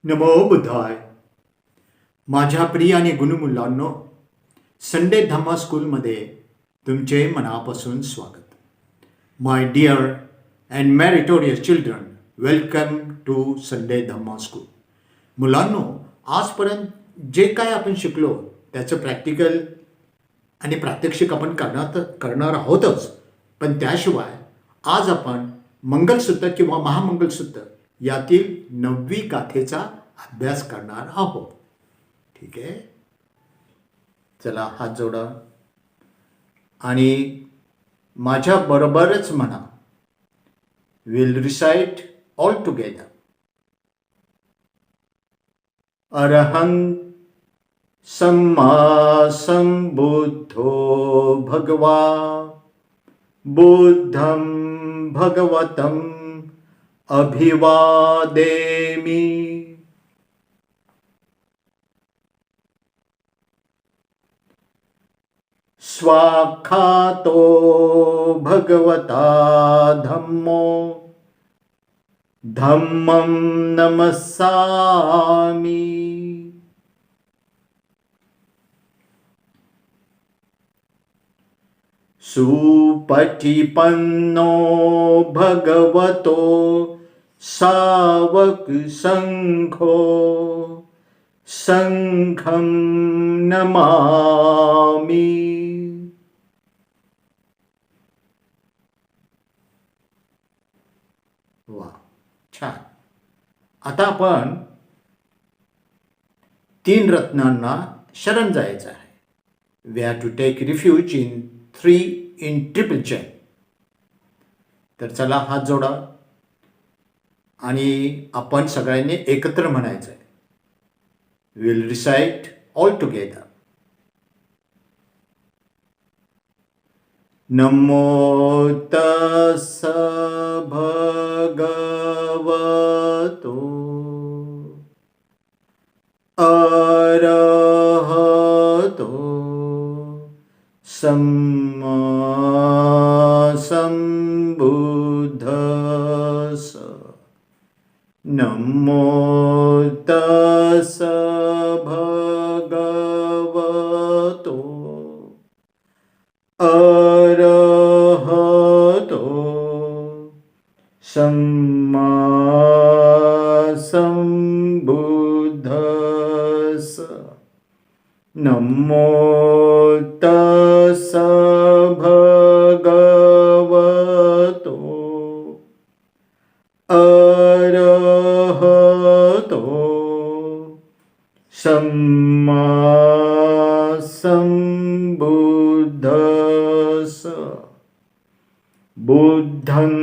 नमो बुद्धाय. माझ्या प्रिय आणि गुणमुलांनो, संडे धम्मा स्कूलमध्ये तुमचे मनापासून स्वागत. My dear and meritorious children, welcome to Sunday Dhamma school. मुलांनो, आजपर्यंत जे काय आपण शिकलो त्याचं प्रॅक्टिकल आणि प्रात्यक्षिक आपण करणार आहोतच, पण त्याशिवाय आज आपण मंगलसूत्र किंवा महामंगलसूत्र यातील 9वी गाथेचा अभ्यास करणार आहोत. ठीक आहे, चला हात जोडा आणि माझ्या बरोबरच म्हणा. Will recite all together. अरहं सम्मा संबुद्धो भगवा बुद्धं भगवतं अभिवादेमि. स्वाखातो भगवता धम्मो धम्मं नमस्सामि. सुपटिपन्नो भगवतो सावक संघो संघं नमामि. वा, छान. आता आपण 3 रत्नांना शरण जायचं आहे. We have to take refuge in 3 in triple chain. तर चला हात जोडा आणि आपण सगळ्यांनी एकत्र म्हणायचं आहे. Will recite all together. नमो तस्स भगवतो अरहतो सम्मा संबुद्धस्स. नमो तस्स भगवतो अरहतो सम्मा संबुद्धस्स. नमो तस्स भगवतो अरहतो सम्मा संबुद्धस्स. बुद्धं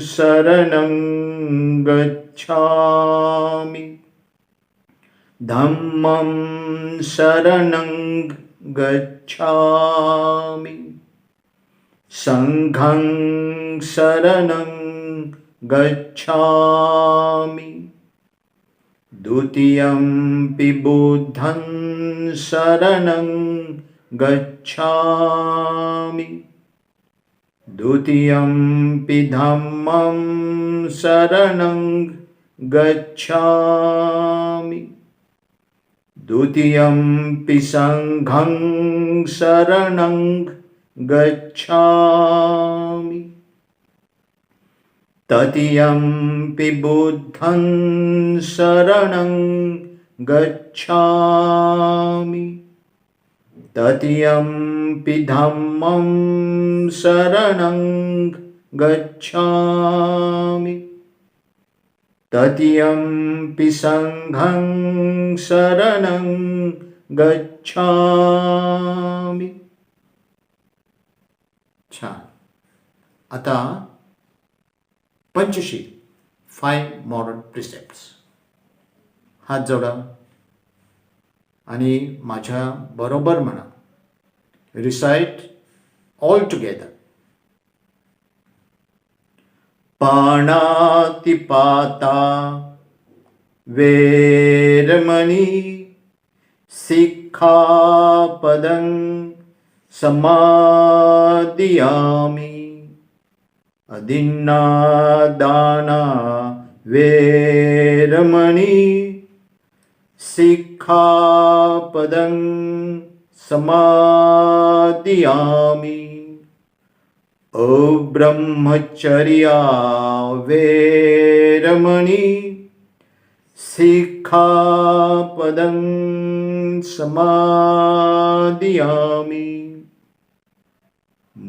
शरणं गच्छामि. धम्मं शरणं गच्छामि. संघं शरणं गच्छामि. द्वितीयंपि बुद्धं शरणं गच्छामि. द्वितीयंपि धम्मं शरणं गच्छामि. द्वितीयंपि संघं शरणं गच्छामि. तृतीयंपि बुद्धं शरणं गच्छामि. तृतीयंपि धम्मं शरणं गच्छामि. तृतीयंपि संघं शरणं गच्छामि. छान. आता पंचशील 5 मॉरल प्रिसेप्ट्स. हात जोडा आणि माझ्या बरोबर म्हणा. Recite all together. पाणातिपाता वेरमणि सिक्खापदं समादियामि. अदिन्नादाना वेरमणि सिक्खापदं समादियामि अब्रह्मचर्या वेरमणि सिक्खापदं समादियामि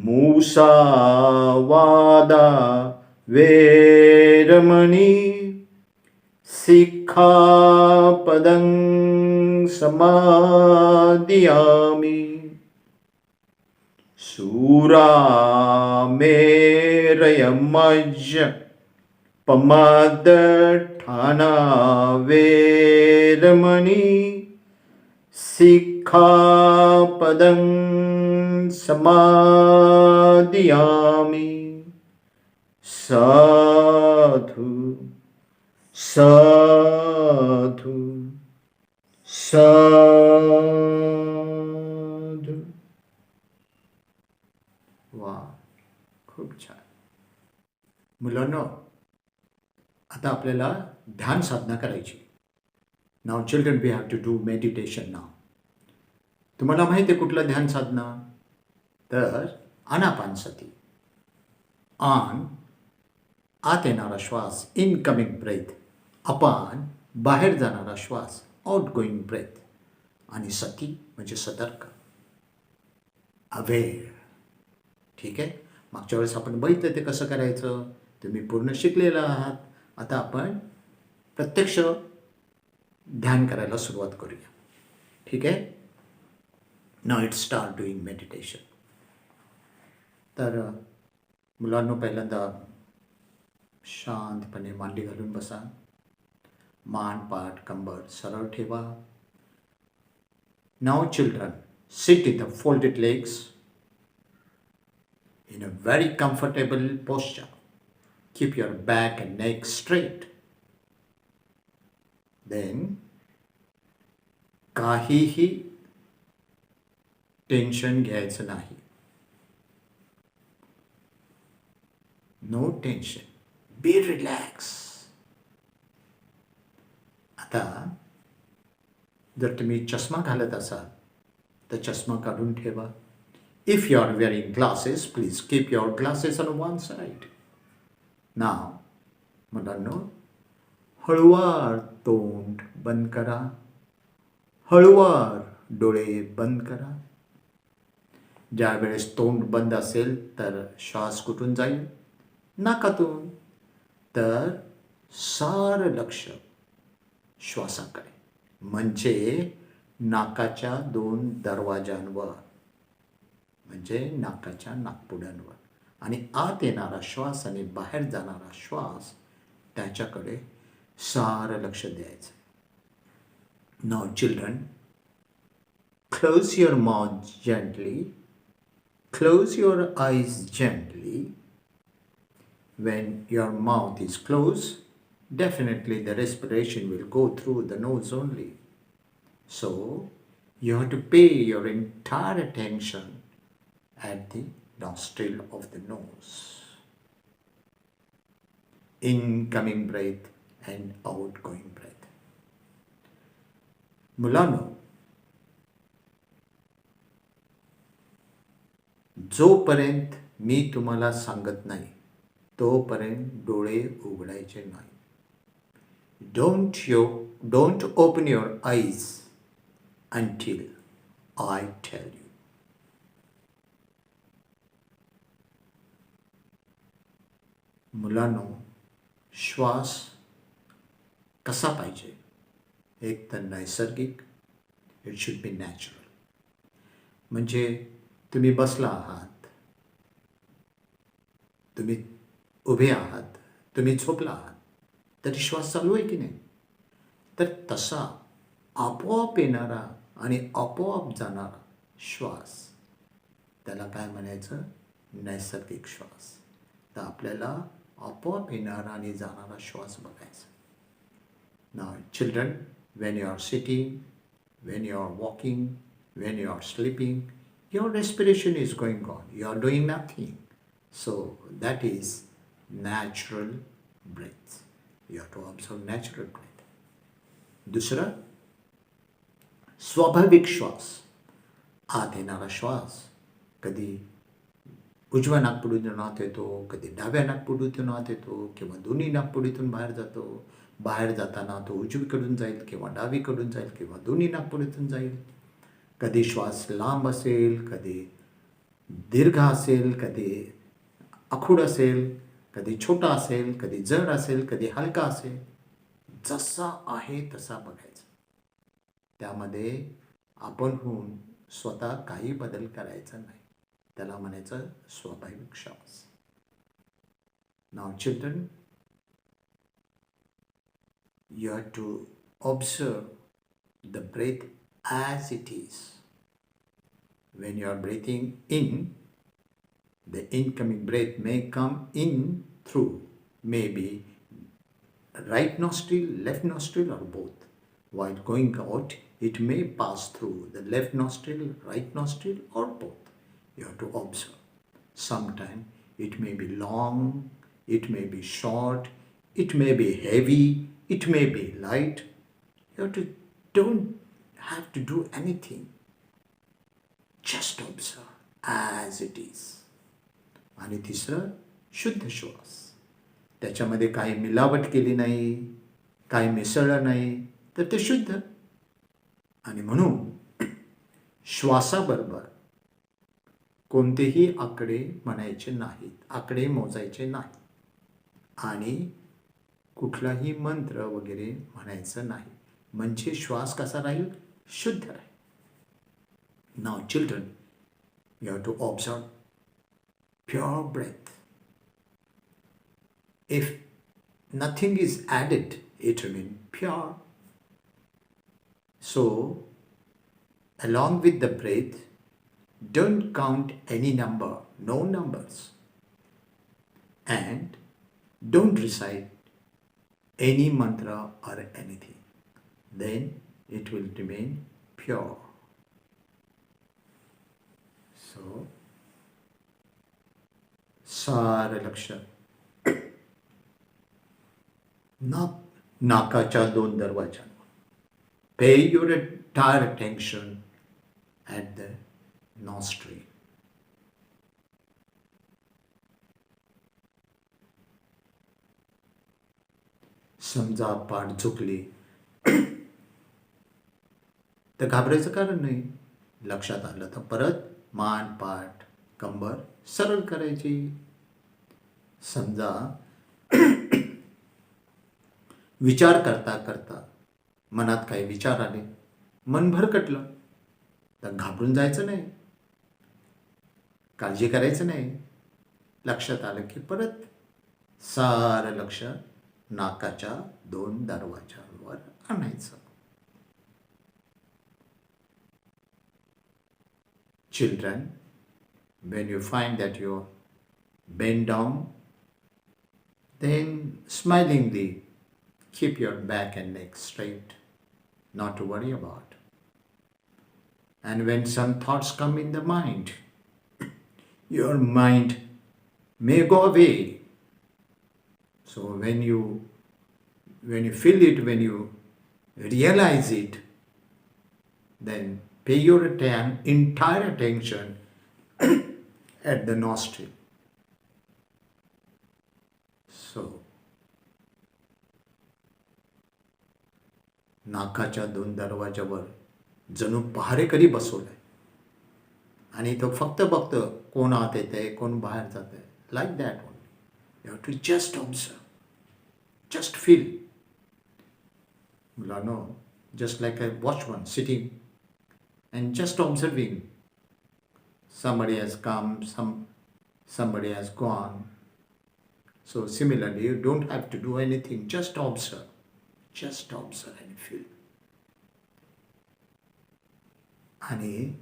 मुसावादा वेरमणि सिक्खापदं समादियामि शूरामेरयमज्ज पमादठाना वेरमणि सिक्खापदं समादियामि साधु साधु साधु. वा, खूप छान. मुलांनो, आता आपल्याला ध्यान साधना करायची. Now children, we have to do meditation now. तुम्हाला माहिती आहे कुठलं ध्यान साधना? तर आनापानसती. आन, आत येणारा श्वास, इनकमिंग ब्रेथ. अपान, बाहेर जाणारा श्वास, आउट गोईंग ब्रेथ. आणि सती म्हणजे सतर्क, अवेअर. ठीक आहे. मागच्या वेळेस आपण बघितलं ते कसं करायचं, तुम्ही पूर्ण शिकलेला आहात. आता आपण प्रत्यक्ष ध्यान करायला सुरुवात करूया. ठीक आहे. Now it start doing meditation. तर मुलांनो, पहिल्यांदा शांतपणे मांडी घालून बसा. मान, पाठ, कंबर सरळ ठेवा. Now children, sit in the folded legs in a very comfortable posture. Keep your back and neck straight. Then काहीही टेन्शन घ्यायचं नाही. No tension. Be relax. आता जर तुम्ही चष्मा घालत असाल तर चष्मा काढून ठेवा. If you are wearing glasses, please keep your glasses on one side. Now मुलांनो, हळूवार तोंड बंद करा. हळूवार डोळे बंद करा. ज्या वेळेस तोंड बंद असेल तर श्वास कुठून जाईल? नाकातून. तर सारं लक्ष श्वासाकडे, म्हणजे नाकाच्या 2 दरवाजांवर, म्हणजे नाकाच्या नाकपुड्यांवर. आणि आत येणारा श्वास आणि बाहेर जाणारा श्वास त्याच्याकडे सारं लक्ष द्यायचं. Now children, close your mouth gently. Close your eyes gently. When your mouth is closed, definitely the respiration will go through the nose only. So you have to pay your entire attention at the nostril of the nose. Incoming breath and outgoing breath. मुलांनो, जोपर्यंत मी तुम्हाला सांगत नाही तोपर्यंत डोळे उघडायचे नाही. Don't open your eyes until I tell you. मुलांनो, श्वास कसा पाहिजे? एक तर नैसर्गिक. It should be natural. म्हणजे तुम्ही बसला आहात, तुम्ही उभे आहात, तुम्ही झोपला आहात, तरी श्वास चालू आहे की नाही? तर तसा आपोआप येणारा आणि आपोआप जाणारा श्वास, त्याला काय म्हणायचं? नैसर्गिक श्वास. तर आपल्याला आपोआप येणारा आणि जाणारा श्वास बघायचा. Now children, when you are sitting, when you are walking, when you are sleeping, your respiration is going on. You are doing nothing. So that is natural breath. You have to observe natural breath. दुसरं, स्वाभाविक श्वास, आत येणारा श्वास कधी उजव्या नाकपुडीतून आत येतो, कधी डाव्या नाकपुडीतून आत येतो किंवा दोन्ही नाकपुडीतून बाहेर जातो. बाहेर जाताना तो उजवीकडून जाईल किंवा डावीकडून जाईल किंवा दोन्ही नाकपुडीतून जाईल. कधी श्वास लांब असेल, कधी दीर्घ असेल, कधी आखूड असेल, कधी छोटा असेल, कधी जड असेल, कधी हलका असेल. जसा आहे तसा बघायचा. त्यामध्ये आपण होऊन स्वतः काही बदल करायचा नाही. त्याला म्हणायचं स्वाभाविक श्वास. नाव children, you have to observe the breath as it is. When you are breathing in, the incoming breath may come in through maybe right nostril, left nostril, or both. While going out, it may pass through the left nostril, right nostril, or both. You have to observe. Sometimes it may be long, it may be short, it may be heavy, it may be light. You have to, don't have to do anything. Just observe as it is. आणि तिसरं शुद्ध श्वास. त्याच्यामध्ये काही मिलावट केली नाही, काही मिसळलं नाही, तर ते शुद्ध. आणि म्हणून श्वासाबरोबर कोणतेही आकडे म्हणायचे नाहीत, आकडे मोजायचे नाहीत आणि कुठलाही मंत्र वगैरे म्हणायचं नाही. म्हणजे श्वास कसा राहील? शुद्ध राहील. नाव children, you have to observe pure breath. If nothing is added, it remains pure. So, along with the breath, don't count any number, no numbers. And don't recite any mantra or anything. Then it will remain pure. So, सारं लक्ष नाकाच्या दोन दरवाजांवर. Pay your entire attention at the nostril. समजा पाठ झुकली तर घाबरायचं कारण नाही. लक्षात आलं तर परत मान, पाठ, कंबर सरळ करायची. समजा विचार करता करता मनात काही विचार आले, मन भरकटलं, तर घाबरून जायचं नाही, काळजी करायचं नाही. लक्षात आलं की परत सारं लक्ष नाकाच्या दोन दरवाजांवर आणायचं. Children, when you find that you bend down, then smilingly keep your back and neck straight, not to worry about. And when some thoughts come in the mind, your mind may go away. So when you feel it, when you realize it, then pay your entire attention at the nostril. So, नाकाच्या दोन दरवाजावर जणू पहारेकरी बसवलाय आणि तो फक्त बघतो कोण आत येतंय, कोण बाहेर जात आहे. Like that only. You have to just observe, just feel. मुलांनो, just like a watchman sitting and just observing. Somebody has come, somebody has gone. So similarly, you don't have to do anything, just observe. Just observe and feel. आणि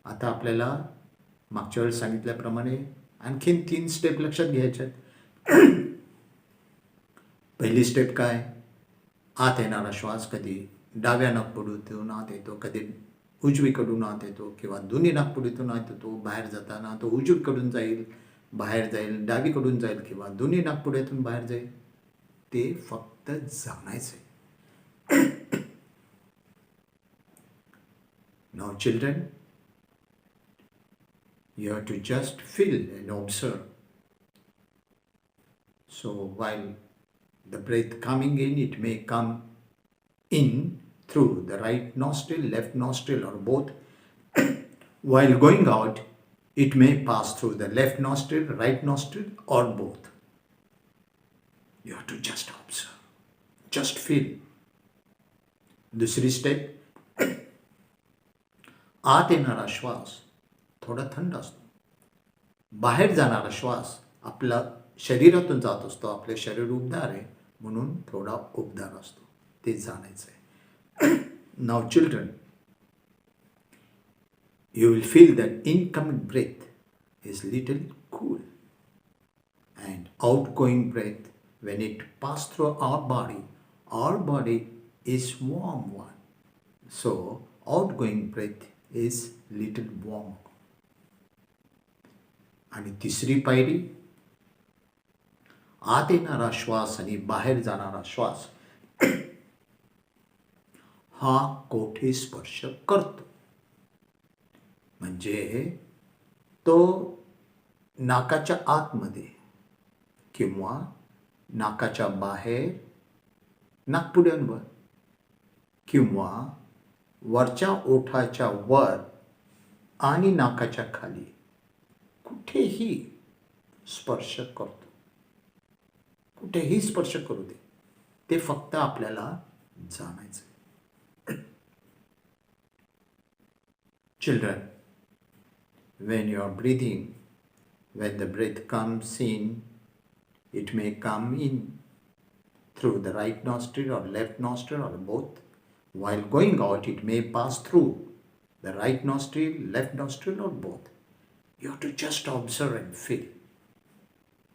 आता आपल्याला मागच्या वेळेस सांगितल्याप्रमाणे आणखीन 3 step लक्षात घ्यायच्या आहेत. पहिली स्टेप काय? आत येणारा श्वास कधी डाव्या नाकपुडीतून आत येतो, कधी उजवीकडून आत येतो किंवा दोन्ही नाकपुडीतून आत येतो. बाहेर जाताना तो उजवीकडून जाईल, बाहेर जाईल, डावीकडून जाईल किंवा दोन्ही नाकपुड्यातून बाहेर जाईल. ते फक्त जाणायचं आहे. Now, children, you have to just feel and observe. So, while the breath coming in, it may come in through the right nostril, left nostril, or both. While going out, it may pass through the left nostril, right nostril, or both. You have to just observe, just feel. दुसरी step, आत येणारा श्वास थोडा थंड असतो, बाहेर जाणारा श्वास आपला शरीरातून जात असतो. आपले शरीर उबदार आहे म्हणून थोडा उबदार असतो, ते जाणायचं आहे. नाव children, you will feel that incoming breath is little cool and outgoing breath, when it pass through our body is warm one. So outgoing breath is little warm. आणि तिसरी पायरी, आत येणारा श्वास आणि बाहेर जाणारा श्वास हा कोठे स्पर्श करतो. म्हणजे तो नाकाच्या आतमध्ये किंवा नाकाच्या बाहेर, नाकपुड्यांवर किंवा वरच्या ओठाच्या वर आणि नाकाच्या खाली कुठेही स्पर्श करतो. कुठेही स्पर्श करू दे, ते फक्त आपल्याला जाणायचं. Children, when you are breathing, when the breath comes in, it may come in through the right nostril or left nostril or both. While going out, it may pass through the right nostril, left nostril, or both. You have to just observe and feel.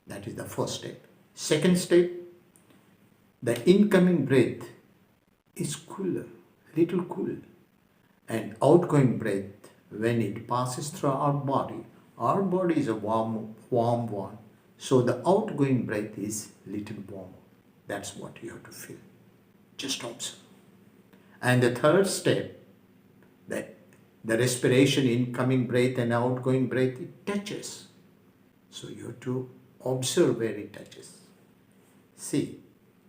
That is the first step. Second step, the incoming breath is cooler, little cool, and outgoing breath, when it passes through our body is a warm one. So the outgoing breath is little warm. That's what you have to feel. Just observe. And the third step, the respiration, incoming breath and outgoing breath, it touches. So you have to observe where it touches. See,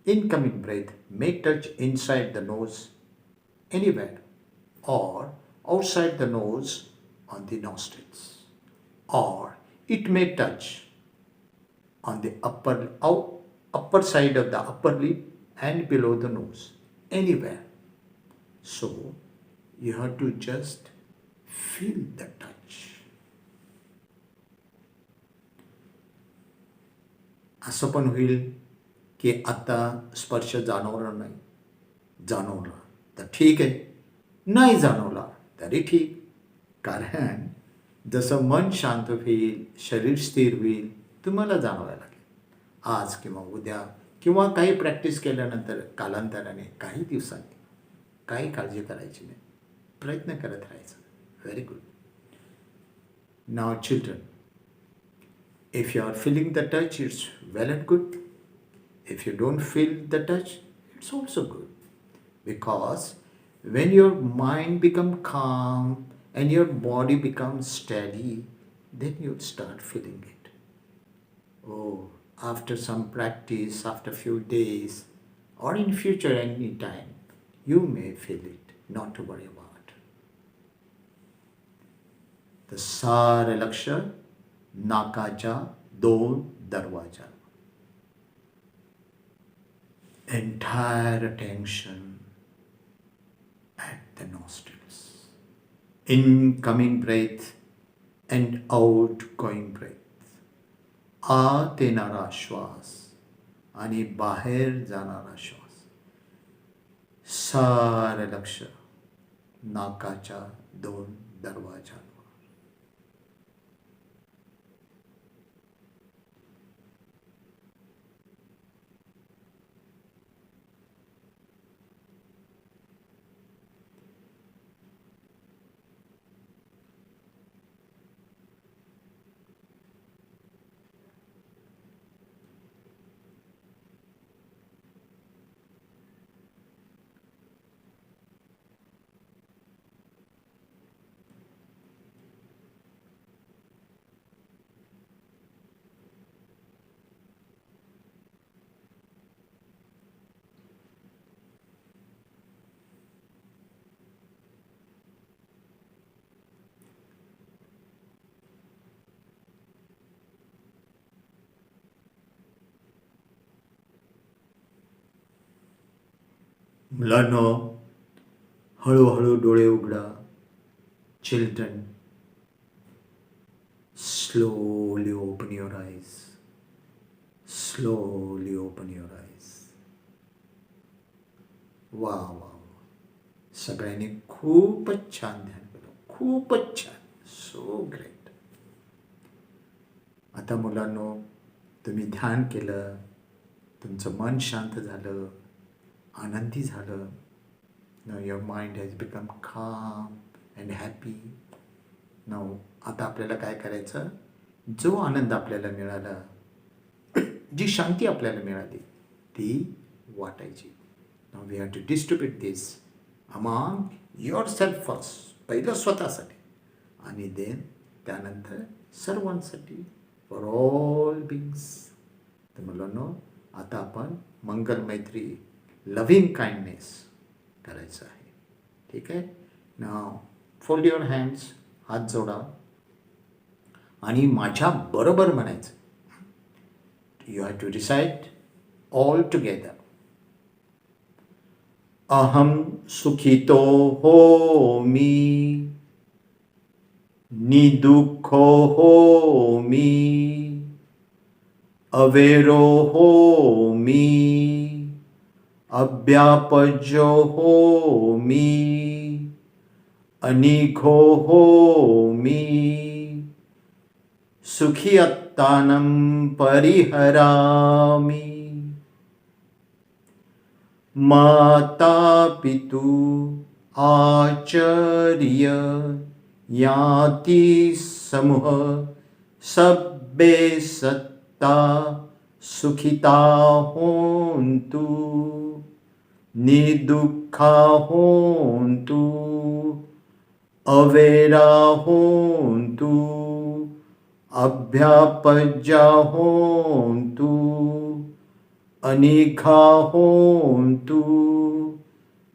incoming breath may touch inside the nose anywhere, or outside the nose on the nostrils, or it may touch on the upper side of the upper lip and below the nose, anywhere. So you have to just feel the touch. असं पण होईल की आता स्पर्श जाणवणार नाही, जाणवला तर ठीक आहे, नाही जाणवला तरी ठीक. कारण जसं मन शांत होईल, शरीर स्थिर होईल, तुम्हाला जाणवायला लागेल. आज किंवा उद्या किंवा काही प्रॅक्टिस केल्यानंतर कालांतराने, काही दिवसांनी, काही काळजी करायची नाही, प्रयत्न करत राहायचं. Very good. Now children, if you are feeling the touch, it's well and good. If you don't feel the touch, it's also good. Because when your mind becomes calm and your body becomes steady, then you'll start feeling it. Oh, after some practice, after few days, or in future any time, you may feel it. Not to worry about. The सारे लक्ष नाकाच्या दोन दरवाजा. Entire attention at the nostrils. Incoming breath and outgoing breath. आत येणारा श्वास आणि बाहेर जाणारा श्वास. सारे लक्ष नाकाच्या दोन दरवाजा. मुलांनो, हळूहळू डोळे उघडा. Children, slowly open your eyes. Slowly open your eyes. वा वा वा. सगळ्यांनी खूपच छान ध्यान केलं. खूपच छान. So great. आता मुलांनो, तुम्ही ध्यान केलं, तुमचं मन शांत झालं, आनंदी झालं. Now your mind has become calm and happy. Now आता आपल्याला काय करायचं? जो आनंद आपल्याला मिळाला, जी शांती आपल्याला मिळाली, ती वाटायची. Now we have to distribute this among yourself first. पहिलं स्वतःसाठी आणि देन त्यानंतर सर्वांसाठी, फॉर ऑल बीइंग्स. तर मुलांनो, आता आपण मंगल मैत्री, लव्हिंग काइंडनेस करायचं आहे. ठीक आहे. नाव फोल्ड युअर हँड्स. हात जोडा आणि माझ्या बरोबर म्हणायचं. You have to recite all together. अहम सुखितो होमि, निदुःखो होमि, अवेरो होमि, अव्यापज्यो होमि, अनिघो होमि, सुखी अत्तानं परिहरामि. माता पितु आचार्य याति समूह सब्बे सत्ता सुखिता होन्तु, निदुःखा होन्तु, अवेरा होन्तु, अभ्यापज्या होन्तु, अनिघा होन्तु,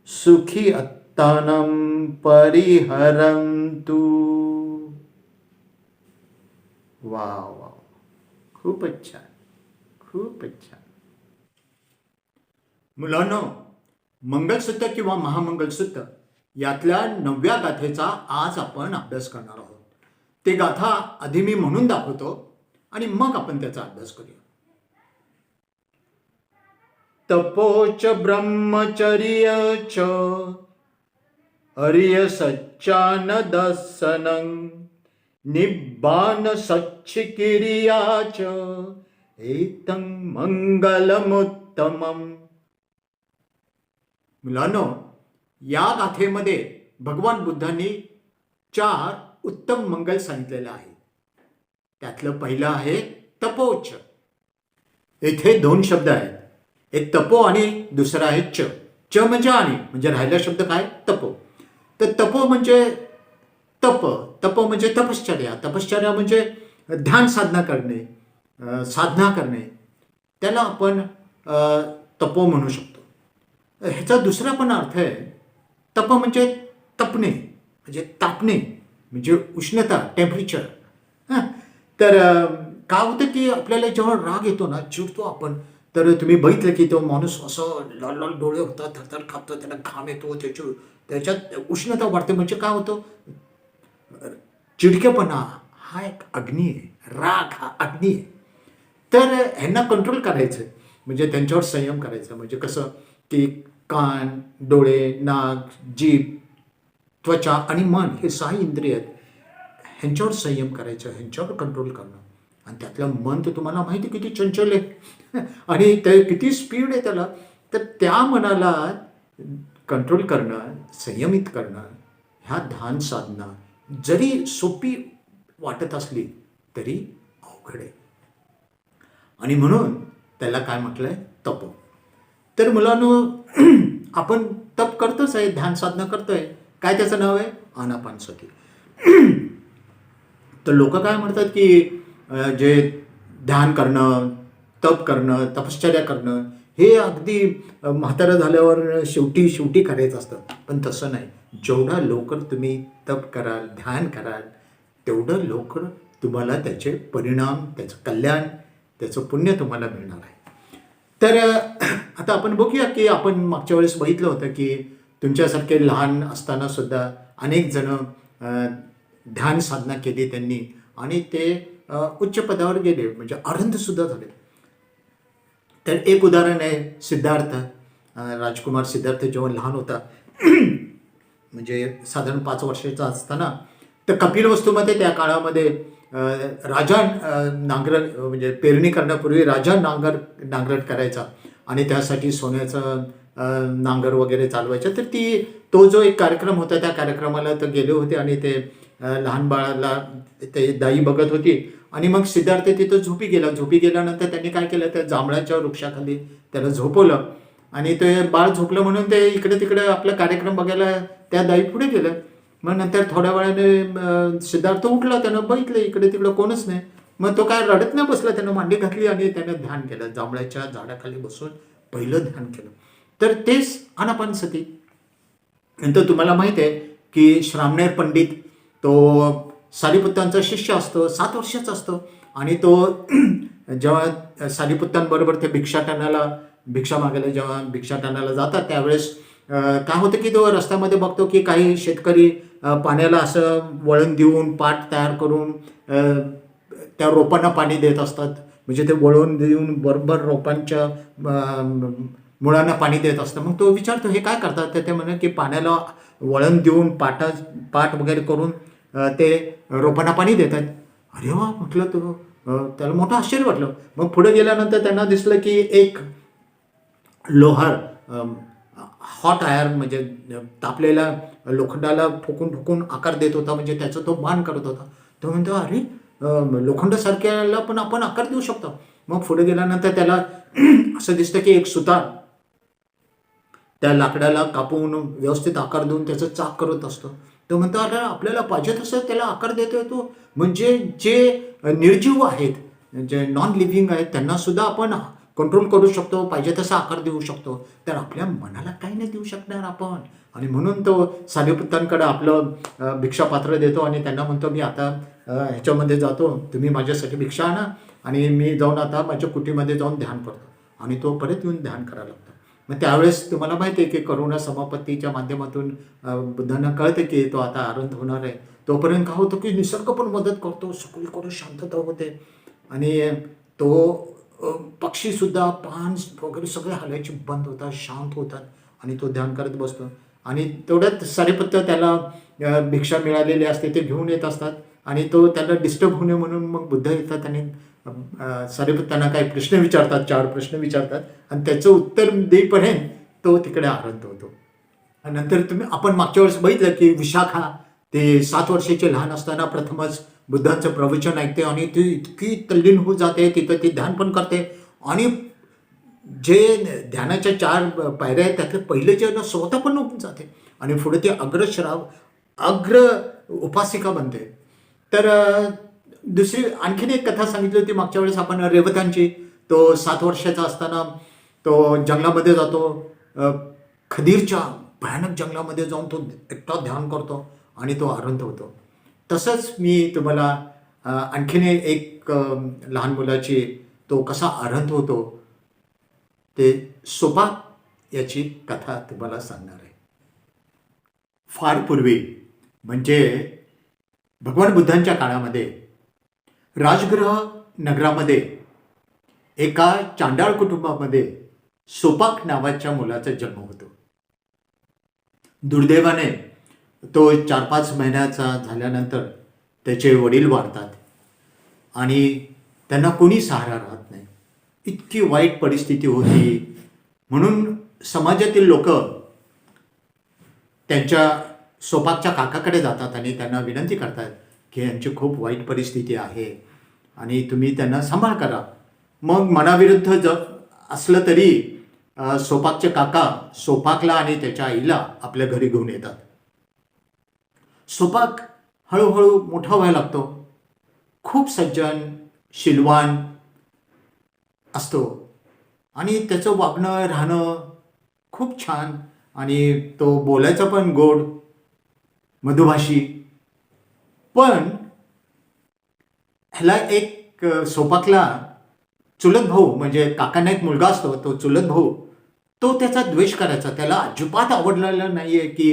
सुखी अत्तानं परिहरन्तु. वा वा, खूपच छान, खूपच छान. मुलांनो, मंगलसूत्र किंवा महामंगलसूत्र यातल्या 9व्या गाथेचा आज आपण अभ्यास करणार आहोत. ते गाथा आधी मी म्हणून दाखवतो आणि मग आपण त्याचा अभ्यास करूया. तपोच ब्रह्मचर्यच आर्य सच्चानदसनं, निब्बान सच्चिकिरियाच एतं मंगलमुत्तमम्. मुलांनो, या गाथेमध्ये भगवान बुद्धांनी 4 उत्तम मंगल सांगितलेलं आहे. त्यातलं पहिलं आहे तपोच. येथे 2 शब्द आहेत, एक तपो आणि दुसरा आहे च. च म्हणजे आणि, म्हणजे राहिला शब्द काय? तपो. तर तपो म्हणजे तप. तप म्हणजे तपश्चर्या. तपश्चर्या म्हणजे ध्यान साधना करणे, साधना करणे. त्याला आपण तपो म्हणू शकतो. ह्याचा दुसरा पण अर्थ आहे, तप म्हणजे तपणे, म्हणजे तापणे, म्हणजे उष्णता, टेम्परेचर. तर काय होतं की आपल्याला जेव्हा राग येतो ना, चिडतो आपण, तर तुम्ही बघितलं की तो माणूस असं लाल लाल डोळे होतात, थरथर कापतो, त्याला घाम येतो, त्याच्यात उष्णता वाढते. म्हणजे काय होतं? चिडकेपणा हा एक अग्नी आहे, राग हा अग्नी आहे. तर ह्यांना कंट्रोल करायचं, म्हणजे त्यांच्यावर संयम करायचा. म्हणजे कसं की कान, डोळे, नाक, जीभ, त्वचा आणि मन हे 6 इंद्रिय आहेत. ह्यांच्यावर संयम करायचं, ह्यांच्यावर कंट्रोल करणं. आणि त्यातलं मन तर तुम्हाला माहिती किती चंचल आहे आणि ते किती स्पीड आहे त्याला. तर त्या मनाला कंट्रोल करणं, संयमित करणं, ह्या ध्यान साधना जरी सोपी वाटत असली तरी अवघड आहे. आणि म्हणून त्याला काय म्हटलंय? तप. तर मुलांनो, आपण तप करतोच आहे, ध्यान साधना करतोय. काय त्याचं नाव आहे? आनापानसती. तर लोक काय म्हणतात की जे ध्यान करणं, तप करणं, तपश्चर्या करणं हे अगदी म्हातारं झाल्यावर शेवटी करायचं असतं. पण तसं नाही. जेवढा लवकर तुम्ही तप कराल, ध्यान कराल, तेवढं लवकर तुम्हाला त्याचे परिणाम, त्याचं कल्याण, त्याचं पुण्य तुम्हाला मिळणार आहे. तर आता आपण बघूया की आपण मागच्या वेळेस बघितलं होतं की तुमच्यासारखे लहान असताना सुद्धा अनेक जण ध्यान साधना केली त्यांनी आणि ते उच्च पदावर गेले, म्हणजे अरंत सुद्धा झाले. तर एक उदाहरण आहे सिद्धार्थ. राजकुमार सिद्धार्थ जेव्हा लहान होता, म्हणजे साधारण 5 वर्षाचा असताना, तर कपिलवस्तूमध्ये त्या काळामध्ये राजा नांगरट, म्हणजे पेरणी करण्यापूर्वी राजा नांगरट करायचा आणि त्यासाठी सोन्याचं नांगर वगैरे चालवायचं. तर तो जो एक कार्यक्रम होता त्या कार्यक्रमाला तर गेले होते आणि ते लहान बाळाला ते दाई बघत होती आणि मग सिद्धार्थ तिथं झोपी गेला. झोपी गेल्यानंतर त्यांनी काय केलं, त्या जांभळाच्या वृक्षाखाली त्याला झोपवलं आणि ते बाळ झोपलं म्हणून ते इकडे तिकडे आपला कार्यक्रम बघायला त्या दाई पुढे गेलं. मग नंतर थोड्या वेळाने सिद्धार्थ उठला, त्यानं बघितलं इकडे तिकडे कोणच नाही. मग तो काय रडत नाही बसला, त्यानं मांडी घातली आणि त्यानं ध्यान केलं. जांभळाच्या झाडाखाली बसून पहिलं ध्यान केलं. तर तेच आनापानसती. नंतर तुम्हाला माहिती आहे की श्रामणेर पंडित तो सारीपुत्तांचा शिष्य असतो, 7 वर्षाचा असतो आणि तो जेव्हा सारीपुत्तांबरोबर ते भिक्षा मागायला जेव्हा भिक्षाटनाला जातात त्यावेळेस काय होतं की तो रस्त्यामध्ये बघतो की काही शेतकरी पाण्याला असं वळण देऊन पाट तयार करून त्या रोपांना पाणी देत असतात. म्हणजे ते वळून देऊन बरोबर रोपांच्या मुळांना पाणी देत असतं. मग तो विचारतो हे काय करतात, तर ते म्हणे की पाण्याला वळण देऊन पाट वगैरे करून ते रोपांना पाणी देतात. अरे वा म्हटलं, तो त्याला मोठं आश्चर्य वाटलं. मग पुढे गेल्यानंतर त्यांना दिसलं की एक लोहार हॉट आयर, म्हणजे तापलेल्या लोखंडाला ठोकून आकार देत होता, म्हणजे त्याचा तो बाण करत होता. तो म्हणतो अरे लोखंडासारख्याला पण आपण आकार देऊ शकतो. मग पुढे गेल्यानंतर त्याला असं दिसतं की एक सुतार त्या लाकडाला कापून व्यवस्थित आकार देऊन त्याचं चाक करत असतो. तो म्हणतो अरे आपल्याला पाहिजे तसं त्याला आकार देतोय तो. म्हणजे जे निर्जीव आहेत, जे नॉन लिव्हिंग आहेत, त्यांना सुद्धा आपण कंट्रोल करू शकतो, पाहिजे तसा आकार देऊ शकतो. तर आपल्या मनाला काही नाही देऊ शकणार आपण. आणि म्हणून तो सारीपुत्तांकडे आपलं भिक्षापात्र देतो आणि त्यांना म्हणतो मी आता ह्याच्यामध्ये जातो, तुम्ही माझ्यासाठी भिक्षा आणा आणि मी जाऊन आता माझ्या कुटीमध्ये जाऊन ध्यान करतो. आणि तो परत येऊन ध्यान करायला लागतो. मग त्यावेळेस तुम्हाला माहिती आहे की करुणा समापत्तीच्या माध्यमातून बुद्धांना कळते की तो आता आनंद होणार आहे. तोपर्यंत काय होतं की निसर्ग पण मदत करतो, सगळीकडे शांतता होते आणि तो पक्षीसुद्धा पान वगैरे सगळे हलायचे बंद होतात, शांत होतात आणि तो ध्यान करत बसतो. आणि तेवढ्यात सारीपुत्त त्याला भिक्षा मिळालेली असते ते घेऊन येत असतात आणि तो त्याला डिस्टर्ब होणे म्हणून मग बुद्ध येतात आणि सारीपुत्तांना काही प्रश्न विचारतात, 4 प्रश्न विचारतात आणि त्याचं उत्तर देईपर्यंत तो तिकडे आनंद होतो. आणि नंतर आपण मागच्या वेळेस बघितलं की विशाखा ते 7 वर्षाचे लहान असताना प्रथमच बुद्धांचं प्रवचन ऐकते आणि ती इतकी तल्लीन होऊन जाते, तिथं ती ध्यान पण करते आणि जे ध्यानाच्या 4 पायऱ्या आहेत त्यातलं पहिलं जे ना स्वतः पण होऊन जाते आणि पुढे ती अग्र उपासिका बनते. तर दुसरी आणखीन एक कथा सांगितली होती मागच्या वेळेस आपण रेवतांची. तो 7 वर्षाचा असताना तो जंगलामध्ये जातो, खदीरच्या भयानक जंगलामध्ये जाऊन तो एकटा ध्यान करतो आणि तो आनंद होतो. तसंच मी तुम्हाला आणखीन एक लहान मुलाची तो कसा आनंद होतो ते सोपाक याची कथा तुम्हाला सांगणार आहे. फार पूर्वी म्हणजे भगवान बुद्धांच्या काळामध्ये राजगृह नगरामध्ये एका चांडाळ कुटुंबामध्ये सोपाक नावाच्या मुलाचा जन्म होतो. दुर्दैवाने तो 4-5 महिन्याचा झाल्यानंतर त्याचे वडील वारतात आणि त्यांना कोणी सहारा राहत नाही. इतकी वाईट परिस्थिती होती. म्हणून समाजातील लोक त्यांच्या सोपाकच्या काकाकडे जातात आणि त्यांना विनंती करतात की यांची खूप वाईट परिस्थिती आहे आणि तुम्ही त्यांना सांभाळ करा. मग मनाविरुद्ध असलं तरी सोपाकचे काका सोपाकला आणि त्याच्या आईला आपल्या घरी घेऊन येतात. सोपाक हळूहळू मोठा व्हायला लागतो. खूप सज्जन शीलवान असतो आणि त्याचं वागणं राहणं खूप छान आणि तो बोलायचा पण गोड मधुभाषी. पण ह्याला सोपाकला चुलत भाऊ म्हणजे काकांना एक मुलगा असतो, तो चुलत भाऊ, तो त्याचा द्वेष करायचा. त्याला अजिबात आवडलेलं नाहीये की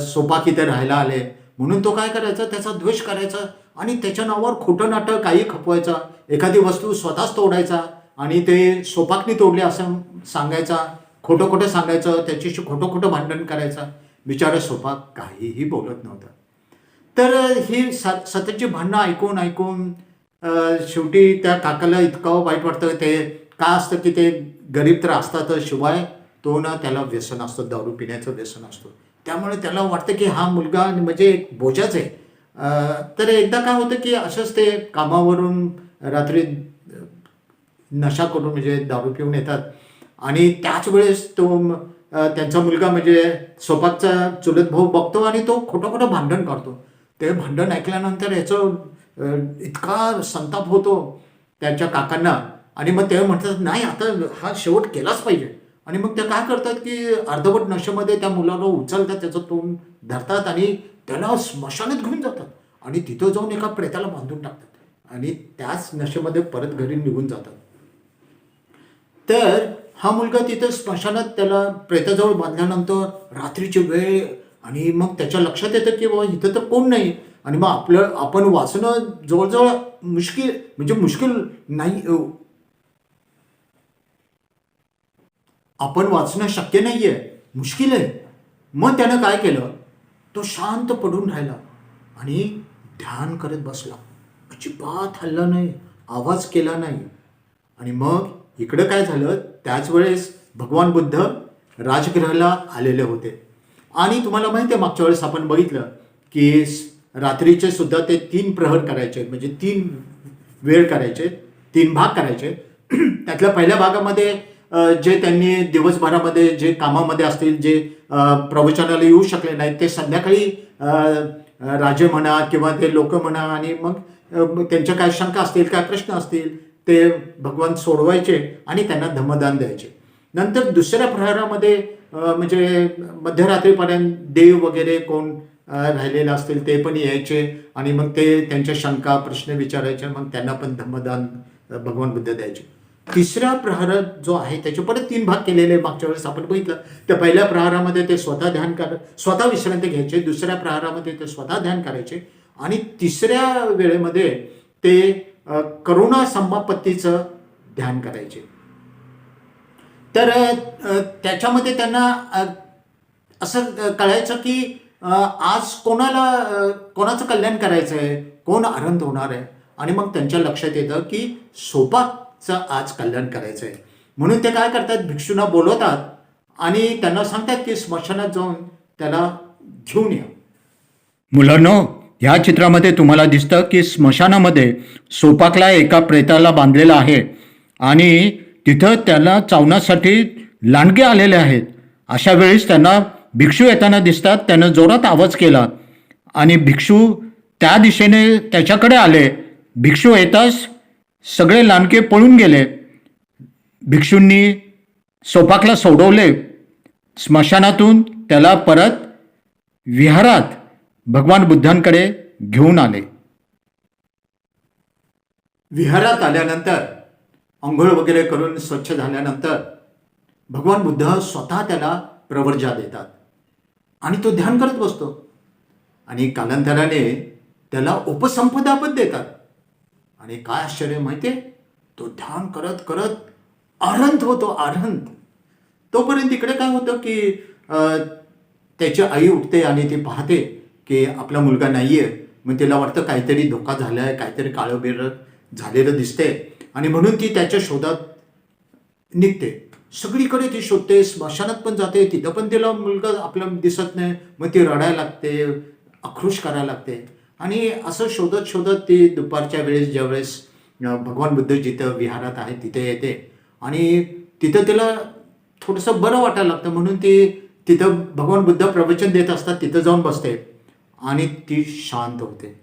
सोपाक इथे राहायला आले, म्हणून तो काय करायचा, त्याचा द्वेष करायचा आणि त्याच्या नावावर खोटं नाटं काही खपवायचा. एखादी वस्तू स्वतःच तोडायचा आणि ते सोपाकनी तोडली असं सांगायचा, खोटं खोटं सांगायचं, त्याच्याशी खोटं खोटं भांडण करायचा. बिचारा सोपाक काहीही बोलत नव्हता. तर ही सततची भांडणं ऐकून ऐकून शेवटी त्या काकाला इतकं वाईट वाटतं. ते काय असतं की ते गरीब तर असतातच, शिवाय तो ना त्याला व्यसन असतं, दारू पिण्याचं व्यसन असतं. त्यामुळे त्याला वाटतं की हा मुलगा म्हणजे एक बोजाच आहे. तर एकदा काय होतं की असंच ते कामावरून रात्री नशा करून म्हणजे दारू पिऊन येतात आणि त्याच वेळेस तो त्यांचा मुलगा म्हणजे सोपाकचा चुलत भाऊ बघतो आणि तो खोटं खोटं भांडण करतो. ते भांडण ऐकल्यानंतर याचं इतका संताप होतो त्यांच्या काकांना आणि मग ते म्हणतात नाही आता हा शेवट केलाच पाहिजे. आणि मग ते काय करतात की अर्धवट नशेमध्ये त्या मुलाला उचलतात, त्याचं तोंड धरतात आणि त्याला स्मशानात घेऊन जातात आणि तिथं जाऊन एका प्रेताला बांधून टाकतात आणि त्याच नशेमध्ये परत घरी निघून जातात. तर हा मुलगा तिथं स्मशानात त्याला प्रेताजवळ बांधल्यानंतर रात्रीची वेळ आणि मग त्याच्या लक्षात येतं की बाबा इथं तर कोण नाही आणि मग आपण वाचणं जवळजवळ मुश्किल म्हणजे मुश्किल नाही, आपण वाचणं शक्य नाहीये, मुश्किल आहे. मग त्यानं काय केलं, तो शांत पडून राहिला आणि ध्यान करत बसला. अजिबात हलला नाही, आवाज केला नाही. आणि मग इकडं काय झालं, त्याच वेळेस भगवान बुद्ध राजगृहाला आलेले होते. आणि तुम्हाला माहिती आहे मागच्या वेळेस आपण बघितलं की रात्रीचे सुद्धा ते 3 प्रहर करायचे, म्हणजे 3 वेळ करायचे, 3 भाग करायचे. त्यातल्या पहिल्या भागामध्ये जे त्यांनी दिवसभरामध्ये जे कामामध्ये असतील, जे प्रवचनाला येऊ शकले नाहीत, ते संध्याकाळी राजे म्हणा किंवा ते लोक म्हणा आणि मग त्यांच्या काय शंका असतील, काय प्रश्न असतील, ते भगवान सोडवायचे आणि त्यांना धम्मदान द्यायचे. नंतर दुसऱ्या प्रहरामध्ये म्हणजे मध्यरात्रीपर्यंत देव वगैरे कोण राहिलेले असतील ते पण यायचे आणि मग ते त्यांच्या शंका प्रश्न विचारायचे, मग त्यांना पण धम्मदान भगवान बुद्ध द्यायचे. तिसऱ्या प्रहरात जो आहे त्याचे परत 3 भाग केलेले मागच्या वेळेस आपण बघितलं. त्या पहिल्या प्रहारामध्ये ते स्वतः विश्रांती घ्यायचे, दुसऱ्या प्रहारामध्ये ते स्वतः ध्यान करायचे आणि तिसऱ्या वेळेमध्ये ते करुणा समापत्तीचं ध्यान करायचे. तर त्याच्यामध्ये त्यांना असं कळायचं की आज कोणाचं कल्याण करायचं आहे, कोण आनंद होणार आहे. आणि मग त्यांच्या लक्षात येतं की सोपाकचं आज कल्याण करायचं आहे. म्हणून ते काय करतात, भिक्षूंना बोलवतात आणि त्यांना सांगतात की स्मशानात जाऊन त्याला घेऊन या. मुलांनो, ह्या चित्रामध्ये तुम्हाला दिसतं की स्मशानामध्ये सोपाकला एका प्रेताला बांधलेलं आहे आणि तिथं त्याला चावण्यासाठी लांडगे आलेले आहेत. अशा वेळेस त्यांना भिक्षू येताना दिसतात. त्यानं जोरात आवाज केला आणि भिक्षू त्या दिशेने त्याच्याकडे आले. भिक्षू येताच सगळे लांडगे पळून गेले. भिक्षूंनी सोपाकला सोडवले. स्मशानातून त्याला परत विहारात भगवान बुद्धांकडे घेऊन आले. विहारात आल्यानंतर अंघोळ वगैरे करून स्वच्छ झाल्यानंतर भगवान बुद्ध स्वतः त्याला प्रवर्जा देतात आणि तो ध्यान करत बसतो आणि कालांतराने त्याला उपसंपदा पण देतात. आणि काय आश्चर्य माहितीये, तो ध्यान करत करत आरंत होतो, आरंत. तोपर्यंत इकडे काय होतं की त्याची आई उठते आणि ती पाहते की आपला मुलगा नाहीये. मग तिला वाटतं काहीतरी धोका झालाय, काहीतरी काळं झालेलं दिसते आणि म्हणून ती त्याच्या शोधात निघते. सगळीकडे ती शोधते, स्मशानात पण जाते, तिथं पण तिला मुलगा आपला दिसत नाही. मग ती रडायला लागते, आक्रोश करायला लागते आणि असं शोधत शोधत ती दुपारच्या वेळेस ज्यावेळेस भगवान बुद्ध जिथं विहारात आहे तिथे येते आणि तिथं तिला थोडंसं बरं वाटायला लागतं. म्हणून ती तिथं भगवान बुद्ध प्रवचन देत असतात तिथं जाऊन बसते आणि ती शांत होते.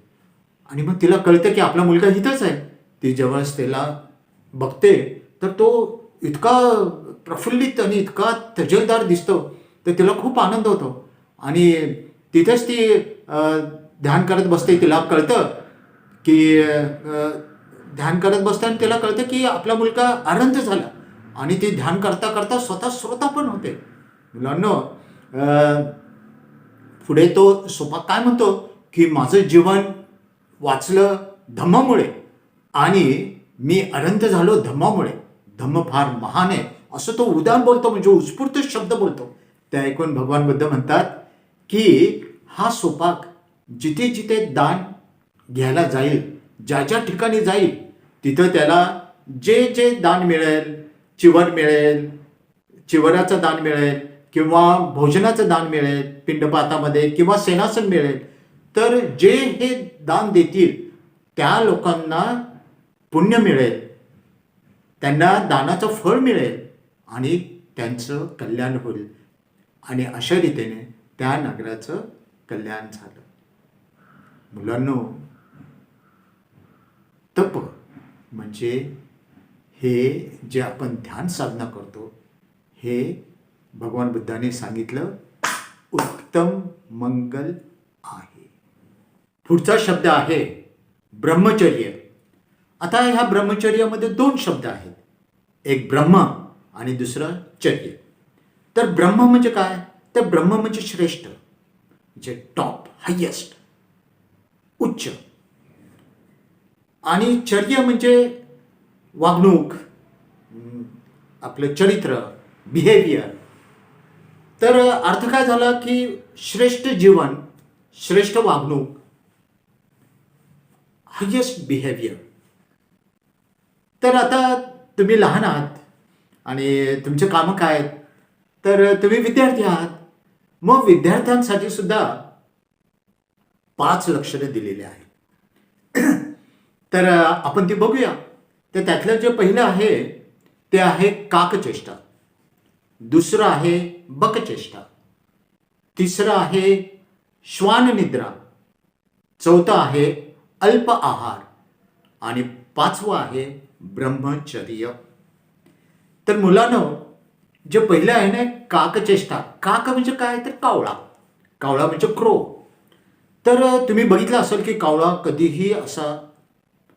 आणि मग तिला कळतं की आपला मुलगा इथंच आहे. ती जेव्हा त्याला बघते तर तो इतका प्रफुल्लित आणि इतका तजेलदार दिसतो तर तिला खूप आनंद होतो आणि तिथेच ती ध्यान करत बसते. तिला कळतं की ध्यान करत बसताना त्याला कळतं की आपला मुलगा आनंद झाला आणि ते ध्यान करता करता स्वतः श्रोता पण होते. मुलांनो, पुढे तो सोपा काय म्हणतो की माझं जीवन वाचलं धम्मामुळे आणि मी अनंत झालो धम्मामुळे. धम्म फार महान आहे असं तो उदाहरण बोलतो, म्हणजे उत्स्फूर्त शब्द बोलतो. ते ऐकून भगवान बुद्ध म्हणतात की हा सोपाक जिथे जिथे दान घ्यायला जाईल, ज्या ज्या ठिकाणी जाईल तिथं त्याला जे जे दान मिळेल, चिवर मिळेल, चिवराचं दान मिळेल किंवा भोजनाचं दान मिळेल पिंडपातामध्ये किंवा सेनासन मिळेल, तर जे हे दान देतील त्या लोकांना पुण्य मिळेल, त्यांना दानाचं फळ मिळेल आणि त्यांचं कल्याण होईल. आणि अशा रीतीने त्या नगराचं कल्याण झालं. मुलांनो, तप म्हणजे हे जे आपण ध्यान साधना करतो हे भगवान बुद्धाने सांगितलं उत्तम मंगल आहे. पुढचा शब्द आहे ब्रह्मचर्य. आता ह्या ब्रह्मचर्यामध्ये 2 शब्द आहेत, एक ब्रह्म आणि दुसरं चर्य. तर ब्रह्म म्हणजे काय? तर ब्रह्म म्हणजे श्रेष्ठ, म्हणजे टॉप, हायेस्ट, उच्च. आणि चर्य म्हणजे वागणूक, आपलं चरित्र, बिहेवियर. तर अर्थ काय झाला की श्रेष्ठ जीवन, श्रेष्ठ वागणूक, हायेस्ट बिहेवियर. तर आता तुम्ही लहान आहात आणि तुमचे कामं काय आहेत? तर तुम्ही विद्यार्थी आहात. मग विद्यार्थ्यांसाठी सुद्धा 5 लक्षणे दिलेली आहेत. तर आपण ती बघूया. तर त्यातलं जे पहिलं आहे ते आहे काकचेष्टा, दुसरं आहे बकचेष्टा, तिसरं आहे श्वाननिद्रा, चौथं आहे अल्प आहार आणि 5वं आहे ब्रह्मचर्य. तर मुलांनो, जे पहिलं आहे ना काकचेष्टा, काक म्हणजे काय? तर कावळा. कावळा म्हणजे क्रो. तर तुम्ही बघितलं असेल की कावळा कधीही असा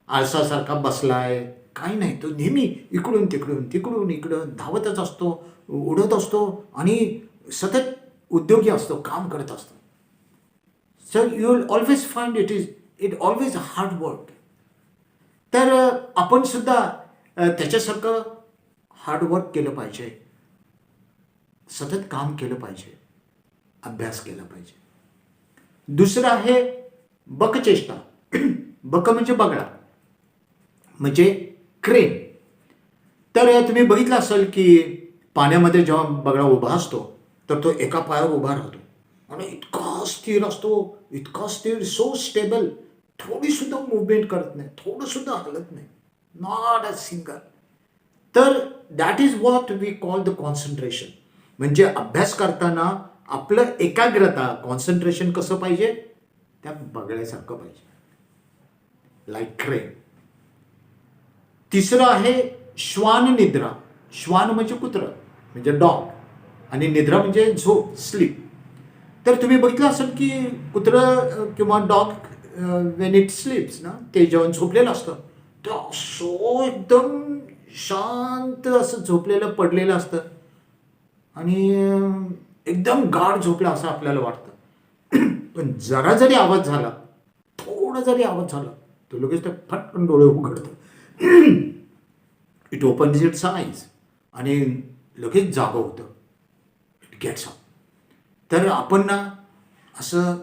आळसासारखा बसलाय काही नाही, तो नेहमी इकडून तिकडून तिकडून इकडं धावतच असतो, उडत असतो आणि सतत उद्योगी असतो, काम करत असतो. So you will always find it always hard work. तर आपण सुद्धा त्याच्यासारखं हार्डवर्क केलं पाहिजे, सतत काम केलं पाहिजे, अभ्यास केला पाहिजे. दुसरं आहे बकचेष्टा. बक म्हणजे बगळा, म्हणजे क्रेन. तर तुम्ही बघितलं असेल की पाण्यामध्ये जेव्हा बगळा उभा असतो तर तो एका पायावर उभा राहतो आणि इतका स्थिर असतो, इतका स्थिर, सो स्टेबल, थोडी सुद्धा मुवमेंट करत नाही, थोडं सुद्धा हलत नाही, नॉट अ सिंगल. तर that is what we call the concentration. म्हणजे अभ्यास करताना आपलं एकाग्रता, कॉन्सन्ट्रेशन कसं पाहिजे? त्या बगळ्यासारखं पाहिजे, लाईक क्रेन. तिसरं आहे श्वान निद्रा. श्वान म्हणजे कुत्रं, म्हणजे डॉग, आणि निद्रा म्हणजे झोप, स्लीप. तर तुम्ही बघितलं असेल की कुत्रं किंवा डॉग वेन इट स्लीप्स ना, ते जेव्हा झोपलेलं असतं तर असं एकदम शांत असं झोपलेलं पडलेलं असतं आणि एकदम गाढ झोपलं असं आपल्याला वाटतं. पण जरा जरी आवाज झाला, थोडा जरी आवाज झाला, तो लगेच ते फटकन डोळे उघडतं. इट ओपन्स इट्स आईज आणि लगेच जागं होतं, इट गेट्स अप. तर आपण ना असं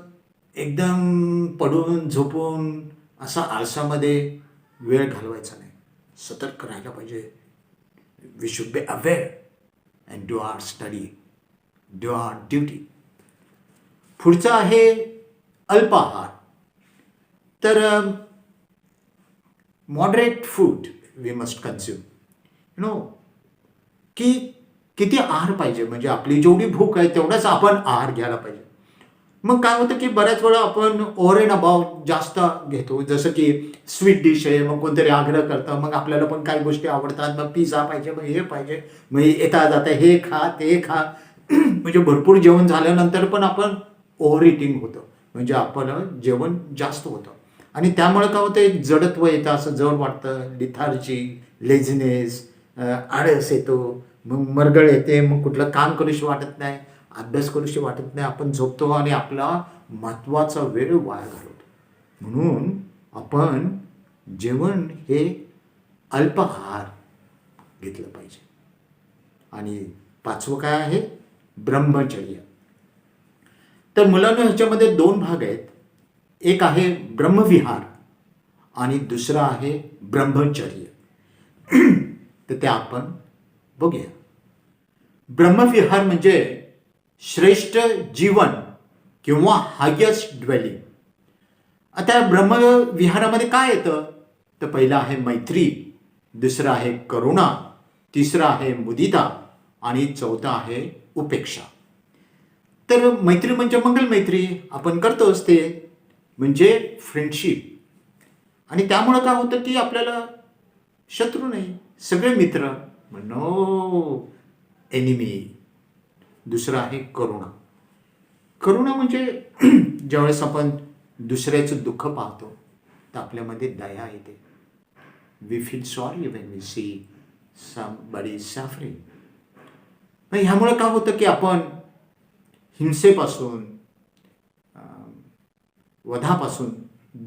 एकदम पडून झोपून असा आळसामध्ये वेळ घालवायचा नाही, सतर्क राहायला पाहिजे. We should be aware and do our study, do our duty. पुढचं आहे अल्पाहार. तर moderate food we must consume. You know की किती आहार पाहिजे, म्हणजे आपली जेवढी भूक आहे तेवढाच आपण आहार घ्यायला पाहिजे. मग काय होतं की बऱ्याच वेळा आपण ओव्हर अँड अबाउट जास्त घेतो, जसं की स्वीट डिश आहे, मग कोणतरी आग्रह करतं, मग आपल्याला पण काही गोष्टी आवडतात, मग पिझ्झा पाहिजे, मग हे पाहिजे, मग येता जाता हे खा ते खा. म्हणजे भरपूर जेवण झाल्यानंतर पण आपण ओव्हर इटिंग होतं, म्हणजे आपलं जेवण जास्त होतं. आणि त्यामुळे काय होतं, एक जडत्व येतं, असं जड वाटतं, लिथार्जी, लेझिनेस, आळस येतो, मग मरगळ येते, मग कुठलं काम करूशी वाटत नाही, अभ्यास करूशी वाटत नाही, आपण झोपतो आणि आपला महत्त्वाचा वेळ वाया घालवतो. म्हणून आपण जेवण हे अल्पाहार घेतलं पाहिजे. आणि 5वं काय आहे, ब्रह्मचर्य. तर मुलांना ह्याच्यामध्ये 2 भाग आहेत. एक आहे ब्रह्मविहार आणि दुसरा आहे ब्रह्मचर्य. तर ते आपण बघूया. ब्रह्मविहार म्हणजे श्रेष्ठ जीवन किंवा हायेस्ट ड्वेलिंग. आता ब्रह्मविहारामध्ये काय येतं, तर पहिलं आहे मैत्री, दुसरं आहे करुणा, तिसरं आहे मुदिता आणि चौथं आहे उपेक्षा. तर मैत्री म्हणजे मंगल मैत्री आपण करतोच, ते म्हणजे फ्रेंडशिप. आणि त्यामुळं काय होतं की आपल्याला शत्रू नाही, सगळे मित्र, नो एनिमी. दुसरं आहे करुणा. करुणा म्हणजे ज्यावेळेस आपण दुसऱ्याचं दुःख पाहतो तर आपल्यामध्ये दया येते. We feel sorry when we see somebody suffering. ह्यामुळे काय होतं की आपण हिंसेपासून, वधापासून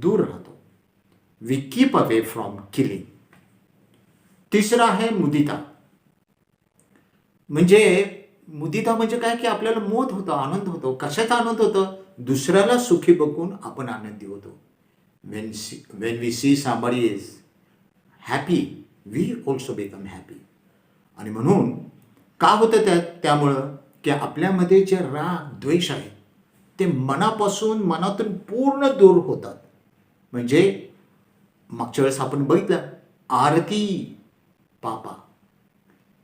दूर राहतो. We keep away from killing. तिसरं आहे मुदिता. मुदिता म्हणजे काय की आपल्याला मोद होतो, आनंद होतो. कशाचा आनंद होतो, दुसऱ्याला सुखी बघून आपण आनंदी होतो. When we see somebody is happy, we also become happy. आणि म्हणून का होतं त्यामुळं की आपल्यामध्ये जे राग द्वेष आहे ते मनातून पूर्ण दूर होतात. म्हणजे मागच्या वेळेस आपण बघितलं, आरती पापा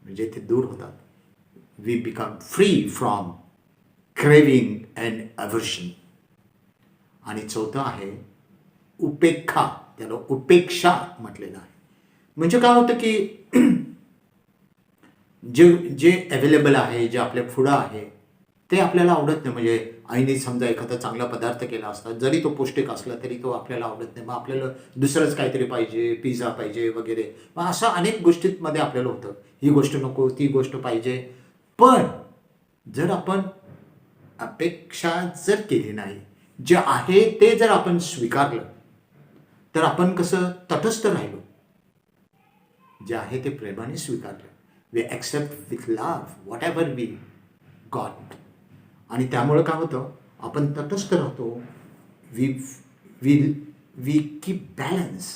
म्हणजे ते दूर होतात. We become free from craving and aversion. आणि चौथं आहे उपेक्षा. त्याला उपेक्षा म्हटलेलं आहे. म्हणजे काय होतं की जे अवेलेबल आहे, जे आपल्या पुढं आहे ते आपल्याला आवडत नाही. म्हणजे आईने समजा एखादा चांगला पदार्थ केला असता, जरी तो पौष्टिक असला तरी तो आपल्याला आवडत नाही. मग आपल्याला दुसरंच काहीतरी पाहिजे, पिझ्झा पाहिजे वगैरे. मग असं अनेक गोष्टींमध्ये आपल्याला होतं, ही गोष्ट नको, ती गोष्ट पाहिजे. पण जर आपण अपेक्षा जर केली नाही, जे आहे ते जर आपण स्वीकारलं, तर आपण कसं तटस्थ राहिलो, जे आहे ते प्रेमाने स्वीकारलं. We accept with love whatever we got. आणि त्यामुळं काय होतं, आपण तटस्थ राहतो. We we we keep balance.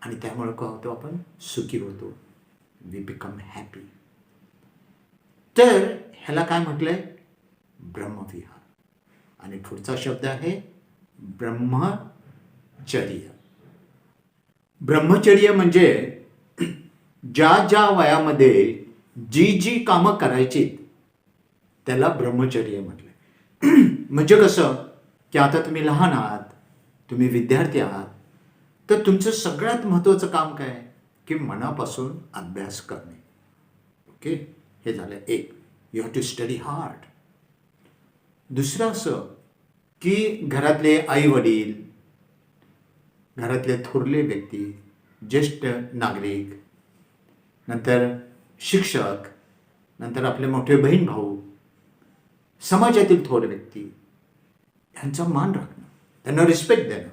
आणि त्यामुळं काय होतं, आपण सुखी होतो. We become happy. तर ह्याला काय म्हटलंय, ब्रह्मविहार. आणि पुढचा शब्द आहे ब्रह्मचर्य. ब्रह्मचर्य म्हणजे ज्या वयामध्ये जी कामं करायची त्याला ब्रह्मचर्य म्हटलंय. म्हणजे कसं की आता तुम्ही लहान आहात, तुम्ही विद्यार्थी आहात, तर तुमचं सगळ्यात महत्त्वाचं काम काय की मनापासून अभ्यास करणे. ओके, हे झालं एक. You have to study hard. दुसरं असं की घरातले आई वडील, घरातले थोरले व्यक्ती, ज्येष्ठ नागरिक, नंतर शिक्षक, नंतर आपले मोठे बहीण भाऊ, समाजातील थोर व्यक्ती, ह्यांचा मान राखणं, त्यांना रिस्पेक्ट देणं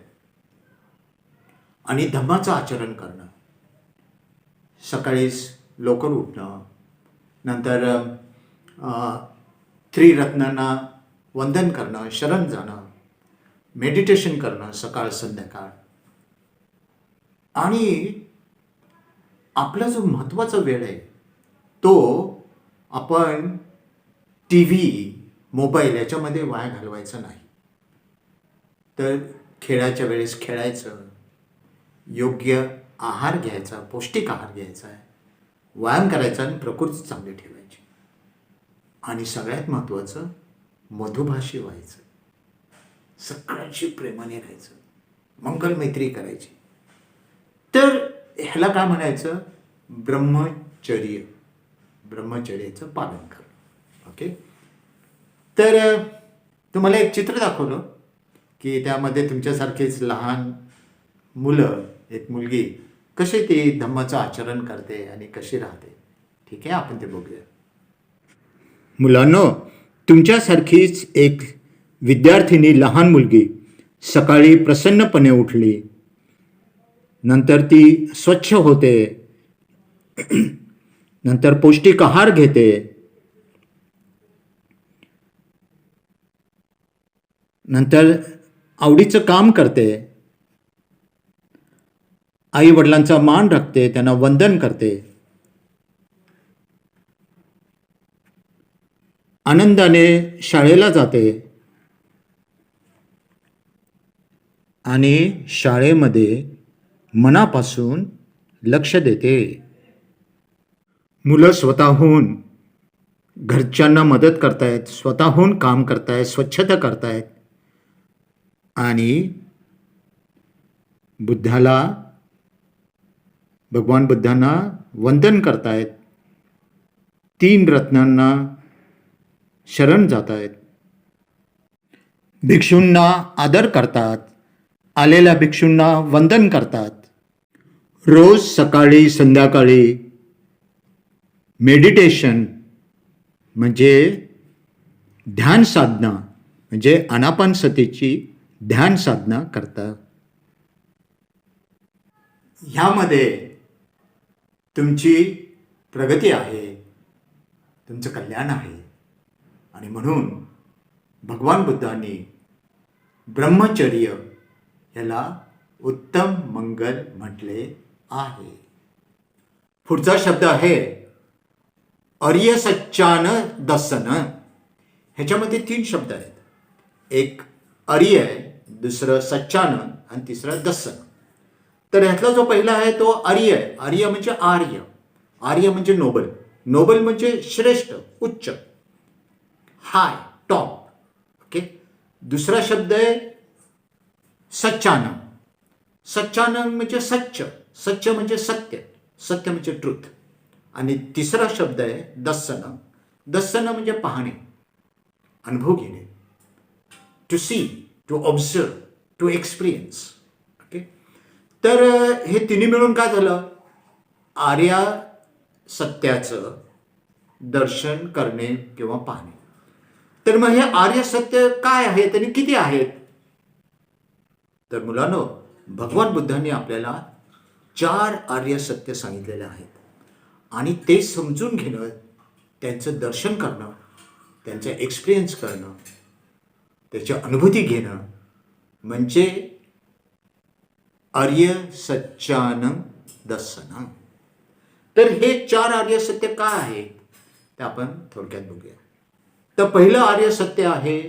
आणि धम्माचं आचरण करणं. सकाळीच लवकर उठणं, नंतर त्रिरत्नांना वंदन करणं, शरण जाणं, मेडिटेशन करणं सकाळ संध्याकाळ. आणि आपला जो महत्त्वाचा वेळ आहे तो आपण टी व्ही, मोबाईल याच्यामध्ये वाया घालवायचा नाही. तर खेळाच्या वेळेस खेळायचं, योग्य आहार घ्यायचा, पौष्टिक आहार घ्यायचा आहे, व्यायाम करायचा आणि प्रकृती चांगली ठेवायची. आणि सगळ्यात महत्त्वाचं मधुभाषी व्हायचं, सगळ्यांशी प्रेमाने राहायचं, मंगल मैत्री करायची. तर ह्याला काय म्हणायचं, ब्रह्मचर्य. ब्रह्मचर्याचं पालन करणं. ओके. तर तुम्हाला एक चित्र दाखवलं की त्यामध्ये तुमच्यासारखेच लहान मुलं, एक मुलगी कशी ती धम्माचं आचरण करते आणि कशी राहते. ठीक आहे, आपण ते बघूया. मुलांनो, तुमच्यासारखीच एक विद्यार्थिनी लहान मुलगी सकाळी प्रसन्नपणे उठली, नंतर ती स्वच्छ होते, नंतर पौष्टिक आहार घेते, नंतर आवडीचं काम करते, आई वडिलांचा मान राखते, त्यांना वंदन करते, आनंदाने शाळेला जाते आणि शाळेमध्ये मनापासून लक्ष देते. मुलं स्वतःहून घरच्यांना मदत करतायत, स्वतःहून काम करतायत, स्वच्छता करतायत आणि भगवान बुद्धांना वंदन करतायत, 3 रत्नांना शरण जात आहेत, भिक्षूंना आदर करतात, आलेल्या भिक्षूंना वंदन करतात. रोज सकाळी संध्याकाळी मेडिटेशन म्हणजे ध्यान साधना म्हणजे आनापानसतीची ध्यान साधना करतात. ह्यामध्ये तुमची प्रगती आहे, तुमचं कल्याण आहे आणि म्हणून भगवान बुद्धांनी ब्रह्मचर्य याला उत्तम मंगल म्हटले आहे. पुढचा शब्द आहे आर्य सच्चान दसन. ह्याच्यामध्ये 3 शब्द आहेत. एक आर्य आहे, दुसरं सच्चान आणि तिसरं दसन. तर ह्यातला जो पहिला आहे तो आर्य आहे. आर्य म्हणजे आर्य, आर्य म्हणजे नोबल, नोबल म्हणजे श्रेष्ठ, उच्च, हाय, टॉप. ओके. दुसरा शब्द आहे सच्चानम. सच्चानम म्हणजे सच्च, सच्च म्हणजे सत्य, सत्य म्हणजे ट्रुथ. आणि तिसरा शब्द आहे दस्सन. दस्सन म्हणजे पाहणे, अनुभव घेणे, to see, to observe, to experience. Okay. तर हे तिन्ही मिळून काय झालं, आर्या सत्याचं दर्शन करणे किंवा पाहणे. तर मग हे आर्य सत्य काय आहेत आणि किती आहेत? तर मुलांनो, भगवान बुद्धांनी आपल्याला 4 आर्य सत्य सांगितलेले आहेत आणि ते समजून घेणं, त्यांचं दर्शन करणं, त्यांचा एक्सपिरियन्स करणं, त्याची अनुभूती घेणं म्हणजे आर्य सच्चानम दर्शन. तर हे 4 आर्य सत्य काय आहेत ते आपण थोडक्यात बघूया. तर पहिलं आर्य सत्य आहे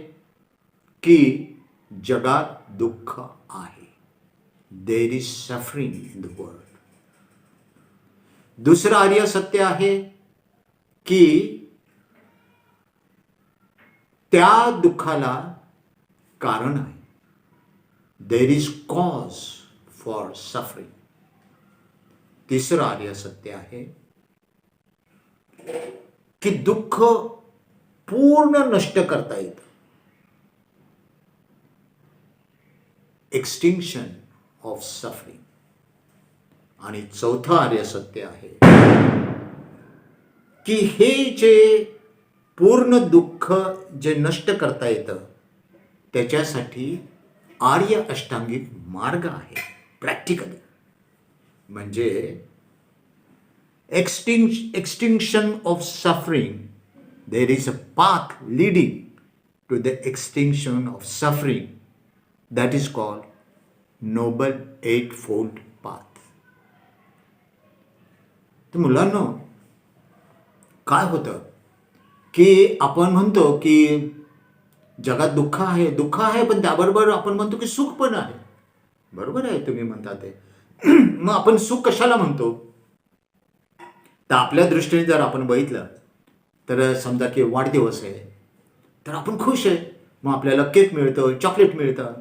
की जगात दुःख आहे. There is suffering in the world. दुसरं आर्य सत्य आहे की त्या दुःखाला कारण आहे. There is cause for suffering. तिसरं आर्य सत्य आहे की दुःख पूर्ण नष्ट करता येतं. Extinction of suffering. आणि चौथं आर्य सत्य आहे की हे जे पूर्ण दुःख जे नष्ट करता येतं त्याच्यासाठी आर्य अष्टांगिक मार्ग आहे. प्रॅक्टिकली म्हणजे extinction of suffering. There is a path leading to the extinction of suffering. That is called noble 8-fold path. तर मुलांनो, काय होतं की आपण म्हणतो की जगात दुःख आहे, दुःख आहे, पण त्याबरोबर आपण म्हणतो की सुख पण आहे. बरोबर आहे, तुम्ही म्हणता ते. मग आपण सुख कशाला म्हणतो? तर आपल्या दृष्टीने जर आपण बघितलं तर समजा की वाढदिवस आहे तर आपण खुश आहे, मग आपल्याला केक मिळतं, चॉकलेट मिळतं.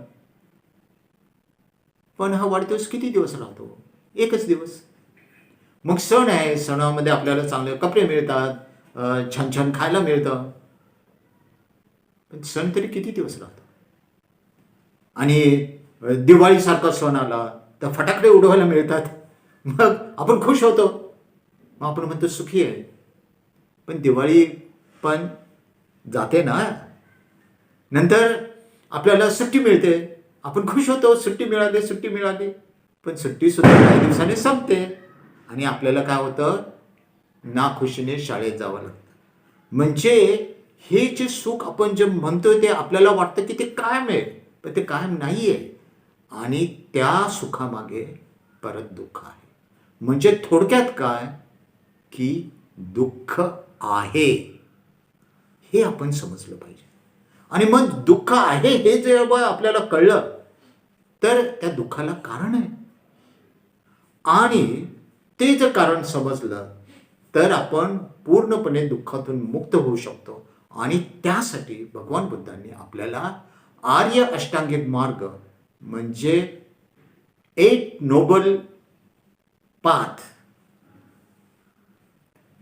पण हा वाढदिवस किती दिवस राहतो? एकच दिवस. मग सण आहे, सणामध्ये आपल्याला चांगले कपडे मिळतात, छान छान खायला मिळतं, पण सण तरी किती दिवस राहतो? आणि दिवाळीसारखा सण आला तर फटाकडे उडवायला मिळतात, मग आपण खुश होतो, मग आपण म्हणतो सुखी आहे. पण दिवाळी पण जाते ना, नंतर आपल्याला सुट्टी मिळते, आपण खुश होतो, सुट्टी मिळाली, पण सुट्टीसुद्धा काही दिवसांनी संपते आणि आपल्याला काय होतं, नाखुशीने शाळेत जावं लागतं. म्हणजे हे जे सुख आपण जे म्हणतोय ते आपल्याला वाटतं की ते कायम आहे, पण ते कायम नाही आहे आणि त्या सुखामागे परत दुःख आहे. म्हणजे थोडक्यात काय, की दुःख आहे हे आपण समजलं पाहिजे. आणि मग दुःख आहे हे जेव्हा आपल्याला कळलं, तर त्या दुःखाला कारण आहे आणि ते जर कारण समजलं तर आपण पूर्णपणे दुःखातून मुक्त होऊ शकतो. आणि त्यासाठी भगवान बुद्धांनी आपल्याला आर्य अष्टांगिक मार्ग म्हणजे 8 noble path,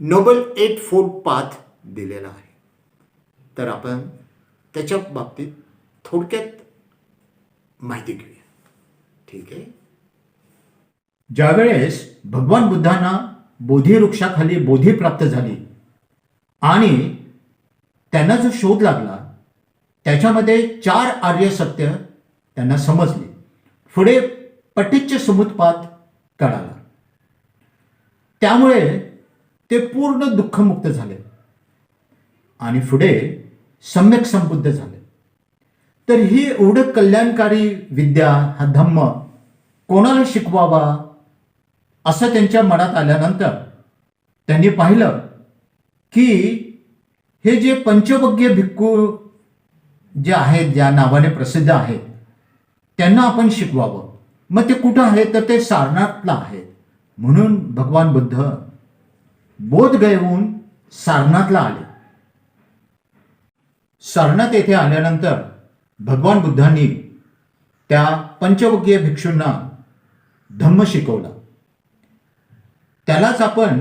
noble 8 fold path दिलेला आहे. तर आपण त्याच्या बाबतीत थोडक्यात माहिती घेऊया. ठीक आहे. ज्यावेळेस भगवान बुद्धांना बोधिवृक्षाखाली बोधी प्राप्त झाली आणि त्यांना जो शोध लागला त्याच्यामध्ये 4 आर्य सत्य त्यांना समजले. पुढे पटिच्च समुत्पाद कळाला. त्यामुळे ते पूर्ण दुःखमुक्त झाले आणि पुढे सम्यक संबुद्ध झाले. तर ही एवढं कल्याणकारी विद्या, हा धम्म कोणाला शिकवावा असं त्यांच्या मनात आल्यानंतर त्यांनी पाहिलं की हे जे पंचवग्य भिक्खू जे आहेत, ज्या नावाने प्रसिद्ध आहेत, त्यांना आपण शिकवावं. मग ते कुठं आहेत, तर ते सारनाथला आहेत. म्हणून भगवान बुद्ध बोधगयेहून सारनाथला आले. सारनाथ येथे आल्यानंतर भगवान बुद्धांनी त्या पंचवग्य भिक्षूंना धम्म शिकवला. त्यालाच आपण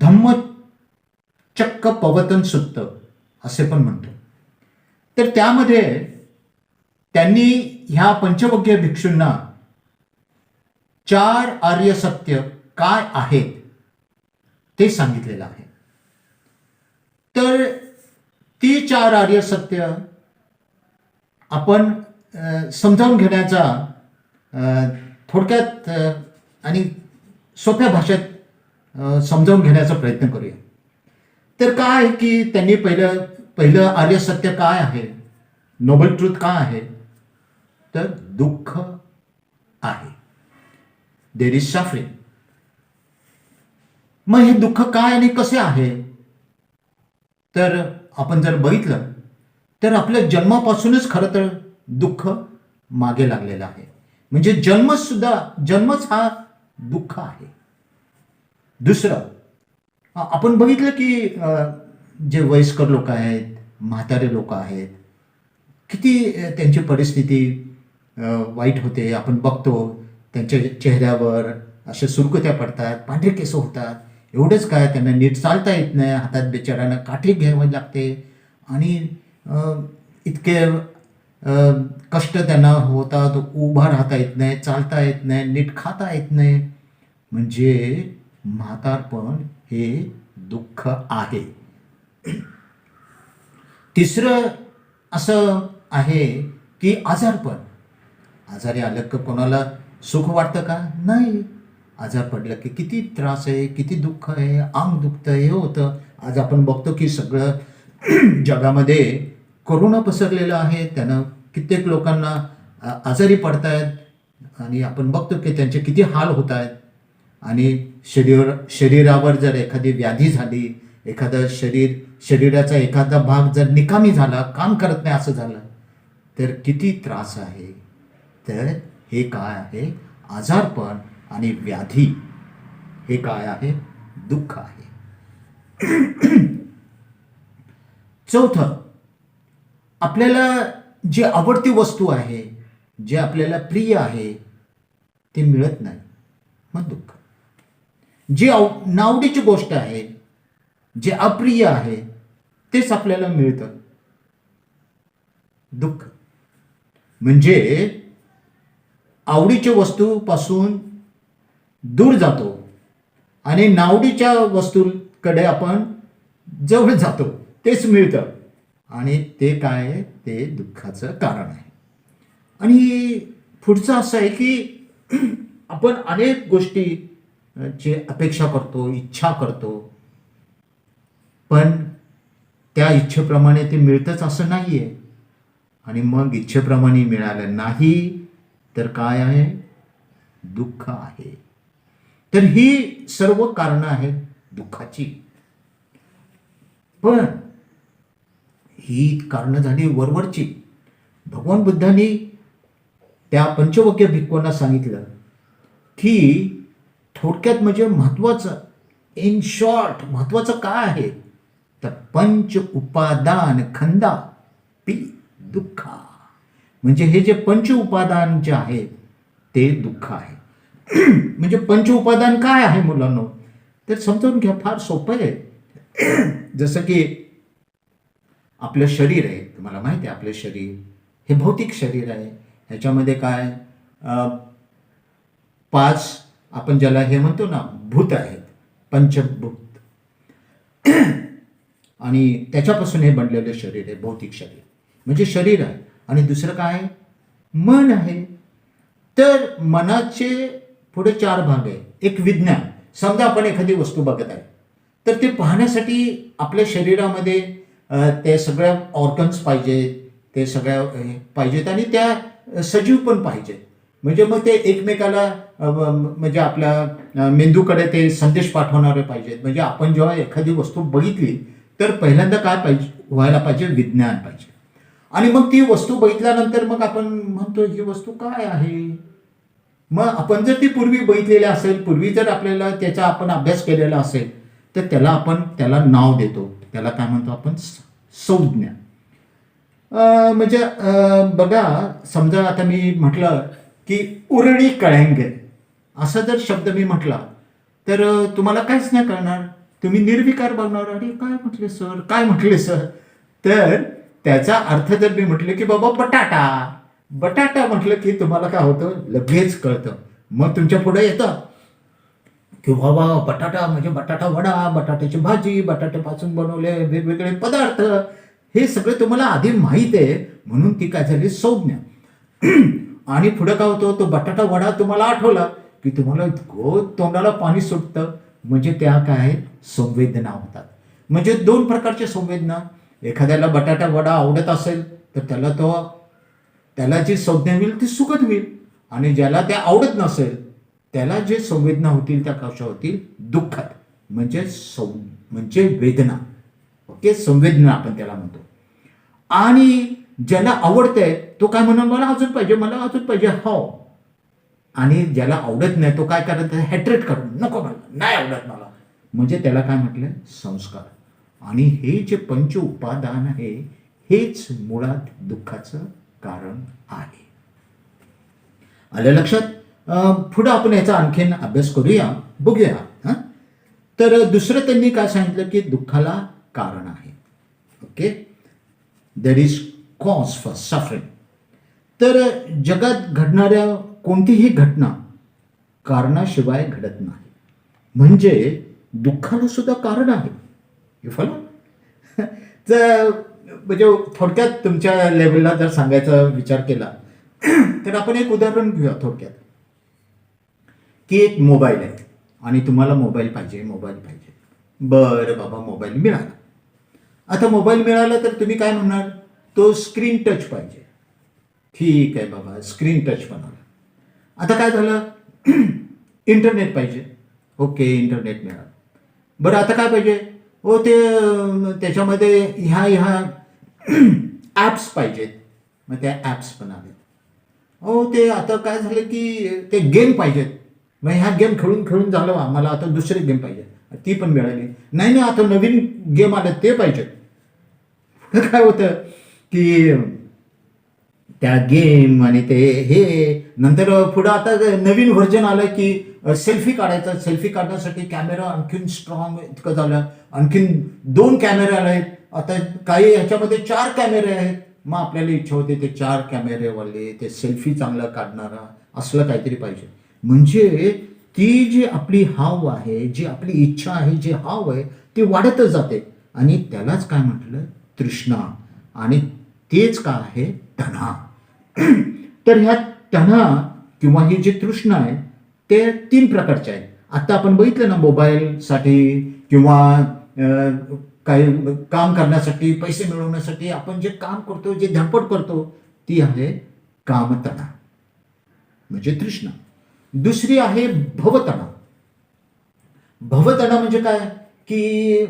धम्मचक्क पवतन सुत्त असे पण म्हणतो. तर त्यामध्ये त्यांनी ह्या पंचवग्य भिक्षूंना 4 आर्य सत्य काय आहेत ते सांगितलेलं आहे. तर ती 4 आर्य सत्य आपण समजावून घेण्याचा थोडक्यात आणि सोप्या भाषेत समजावून घेण्याचा प्रयत्न करूया. तर काय आहे की त्यांनी पहिलं आर्य सत्य काय आहे, नोबल ट्रूथ काय आहे, तर दुःख आहे. There is suffering. मग हे दुःख काय आणि कसे आहे, तर आपण जर बघितलं तर आपल्या जन्मापासूनच खरं तर दुःख मागे लागलेलं आहे. म्हणजे जन्मच हा दुःख आहे. दुसरं आपण बघितलं की जे वयस्कर लोक आहेत, म्हातारे लोक आहेत, किती त्यांची परिस्थिती वाईट होते. आपण बघतो त्यांच्या चेहऱ्यावर अशा सुरकुत्या पडतात, पांढरे केस होतात. एवढंच काय, त्यांना नीट चालता येत नाही, हातात बिचाऱ्यांना काठी घ्यावी लागते आणि इतके कष्ट त्यांना होतात. उभा राहता येत नाही, चालता येत नाही, नीट खाता येत नाही. म्हणजे म्हातारपण हे दुःख आहे. तिसरं असं आहे की आजारपण. आजारी आलं की कोणाला सुख वाटतं का? नाही. आजार पडलं की किती त्रास आहे, किती दुःख आहे, अंग दुखतं, हे होतं. आज आपण बघतो की सगळं जगामध्ये कोरोना पसरलेला आहे. त्यानं कित्येक लोकांना आजारी पडतायत आणि आपण बघतो की त्यांचे किती हाल होत आहेत. आणि शरीरावर जर एखादी व्याधी झाली, एखादं शरीराचा एखादा भाग जर निकामी झाला, काम करत नाही असं झालं, तर किती त्रास आहे. तर हे काय आहे? आजारपण आणि व्याधी. हे काय आहे? दुःख आहे. चौथं, आपल्याला जी आवडती वस्तू आहे, जे आपल्याला प्रिय आहे, ते मिळत नाही, मग दुःख. जी नावडीची गोष्ट आहे, जे अप्रिय आहे, तेच आपल्याला मिळतं, दुःख. म्हणजे आवडीच्या वस्तूपासून दूर जातो आणि नावडीच्या वस्तूकडे आपण जवळ जातो, तेच मिळतं आणि ते काय आहे, ते दुःखाचं कारण आहे. आणि पुढचं असं आहे की आपण अनेक गोष्टी ची अपेक्षा करतो, इच्छा करतो, पण त्या इच्छेप्रमाणे ते मिळतंच असं नाही आहे. आणि मग इच्छेप्रमाणे मिळालं नाही तर काय आहे, दुःख आहे. तर ही सर्व कारणं आहेत दुःखाची. पण ही कारणं झाली वरवरची. भगवान बुद्धांनी त्या पंचवक्य भिक्खूंना सांगितलं की थोडक्यात म्हणजे महत्वाचं, इन शॉर्ट महत्वाचं काय आहे, तर पंच उपादान खंदा पी दुःखा. म्हणजे हे जे पंच उपादान जे आहेत ते दुःख आहे. म्हणजे पंच उपादान काय आहे मुलांनो, तर समजावून घ्या, फार सोपं आहे. जसं की आपलं शरीर आहे, तुम्हाला माहिती आहे आपलं शरीर हे भौतिक शरीर आहे. ह्याच्यामध्ये काय 5 आपण ज्याला हे म्हणतो ना भूत आहेत, पंचभूत, आणि त्याच्यापासून हे बनलेलं शरीर आहे भौतिक शरीर, म्हणजे शरीर आहे. आणि दुसरं काय, मन आहे. तर मनाचे पुढे 4 भाग आहे. एक विज्ञान, समजा आपण एखादी वस्तू बघत आहे तर ते पाहण्यासाठी आपल्या शरीरामध्ये ते सगळ्या ऑर्गन्स पाहिजेत, ते सगळ्या पाहिजेत आणि त्या सजीव पण पाहिजेत. म्हणजे मग ते एकमेकाला म्हणजे आपल्या मेंदूकडे ते संदेश पाठवणारे पाहिजेत. म्हणजे आपण जेव्हा एखादी वस्तू बघितली तर पहिल्यांदा काय पाहिजे, व्हायला पाहिजे, विज्ञान पाहिजे. आणि मग ती वस्तू बघितल्यानंतर मग आपण म्हणतो ही वस्तू काय आहे. मग आपण जर ती पूर्वी बघितलेली असेल, पूर्वी जर आपल्याला त्याचा आपण अभ्यास केलेला असेल तर त्याला नाव देतो, त्याला काय म्हणतो आपण, संज्ञा. म्हणजे बघा, समजा आता मी म्हटलं की उरळी कळंगे असा जर शब्द मी म्हटला तर तुम्हाला काहीच नाही कळणार, तुम्ही निर्विकार बघणार, अरे काय म्हटले सर, काय म्हटले सर. तर त्याचा अर्थ जर मी म्हटलं की बाबा बटाटा, बटाटा म्हटलं की तुम्हाला काय होतं, लगेच कळतं. मग तुमच्या पुढे येतं की बाबा बटाटा म्हणजे बटाटा वडा, बटाट्याची भाजी, बटाट्यापासून बनवले वेगवेगळे पदार्थ, हे सगळे तुम्हाला आधी माहीत आहे, म्हणून ती काय झाली, संज्ञा. आणि पुढे काय होतं, तो बटाटा वडा तुम्हाला आठवला की तुम्हाला तोंडाला पाणी सुटतं, म्हणजे त्या काय संवेदना होतात. म्हणजे 2 प्रकारच्या संवेदना. एखाद्याला बटाटा वडा आवडत असेल तर त्याला जी संज्ञा होईल ती सुखद होईल, आणि ज्याला त्या आवडत नसेल त्याला जे संवेदना होतील त्या कशा होतील, दुःखात, म्हणजे वेदना. ओके, संवेदना आपण त्याला म्हणतो. आणि ज्याला आवडतंय तो काय म्हणून, मला अजून पाहिजे, मला अजून पाहिजे, हो. आणि ज्याला आवडत नाही तो काय करत, हॅट्रेट करून, नको मला, नाही आवडत मला, म्हणजे त्याला काय म्हटलं, संस्कार. आणि हे जे पंच उपादान आहे हेच मुळात दुःखाचं कारण आहे. आलं लक्षात? पुढे आपण याचा आणखीन अभ्यास करूया, बघूया. तर दुसरं त्यांनी काय सांगितलं की दुःखाला कारण आहे. Okay, there is cause for suffering. तर जगात घडणाऱ्या कोणतीही घटना कारणाशिवाय घडत नाही, म्हणजे दुःखाला सुद्धा कारण आहे. You follow? तर म्हणजे थोडक्यात तुमच्या लेवलला जर सांगायचा विचार केला तर आपण एक उदाहरण घेऊया थोडक्यात, की एक मोबाईल आहे आणि तुम्हाला मोबाईल पाहिजे. बरं बाबा, मोबाईल मिळाला. आता मोबाईल मिळाला तर तुम्ही काय म्हणणार, तो स्क्रीन टच पाहिजे. ठीक आहे बाबा, स्क्रीन टच बनवला. आता काय झालं, इंटरनेट पाहिजे. ओके, इंटरनेट मिळालं. बरं, आता काय पाहिजे, हो ते त्याच्यामध्ये ह्या ॲप्स पाहिजेत. मग त्या ॲप्स पण आले. हो ते आता काय झालं की ते गेम पाहिजेत. मग ह्या गेम खेळून झालं, आम्हाला आता दुसरी गेम पाहिजे, ती पण मिळाली. नाही आता नवीन गेम आले ते पाहिजेत. काय होतं की त्या गेम आणि ते हे नंतर पुढं आता नवीन व्हर्जन आलं की सेल्फी काढायचा. सेल्फी काढण्यासाठी कॅमेरा आणखीन स्ट्रॉंग इतकं झालं, आणखीन 2 कॅमेरे आले. आता काही ह्याच्यामध्ये 4 कॅमेरे आहेत. मग आपल्याला इच्छा होते ते 4 कॅमेरेवाले, ते सेल्फी चांगला काढणारा असलं काहीतरी पाहिजे. म्हणजे ती जी आपली हाव आहे, जी आपली इच्छा आहे, जी हाव आहे, ती वाढतच जाते आणि त्यालाच काय म्हटलं, तृष्णा. आणि तेच काय आहे, तणा. तर ह्या तणा किंवा ही जी तृष्णा आहे ते 3 प्रकारचे आहेत. आता आपण बघितलं ना, मोबाईलसाठी किंवा काही काम करण्यासाठी, पैसे मिळवण्यासाठी आपण जे काम करतो, जे धडपड करतो, ती आहे कामतणा म्हणजे तृष्णा. दुसरी आहे भवतणा. भवतणा म्हणजे काय, की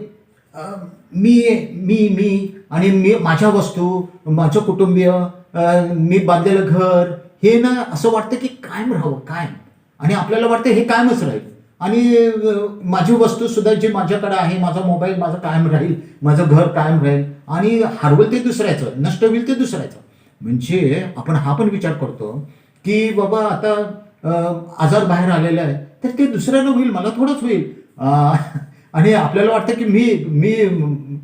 मी मी मी आणि मी, माझ्या वस्तू, माझं कुटुंबीय, मी बांधलेलं घर, हे ना असं वाटतं की कायम राहावं, कायम. आणि आपल्याला वाटतं हे कायमच राहील. आणि माझी वस्तू सुद्धा जी माझ्याकडे आहे, माझा मोबाईल माझा कायम राहील, माझं घर कायम राहील. आणि हरवल ते दुसऱ्याचं, नष्ट होईल ते दुसऱ्याचं. म्हणजे आपण हा पण विचार करतो की बाबा आता आजार बाहेर आलेला आहे, तर ते दुसऱ्यानं होईल, मला थोडंच होईल. आणि आपल्याला वाटतं की मी मी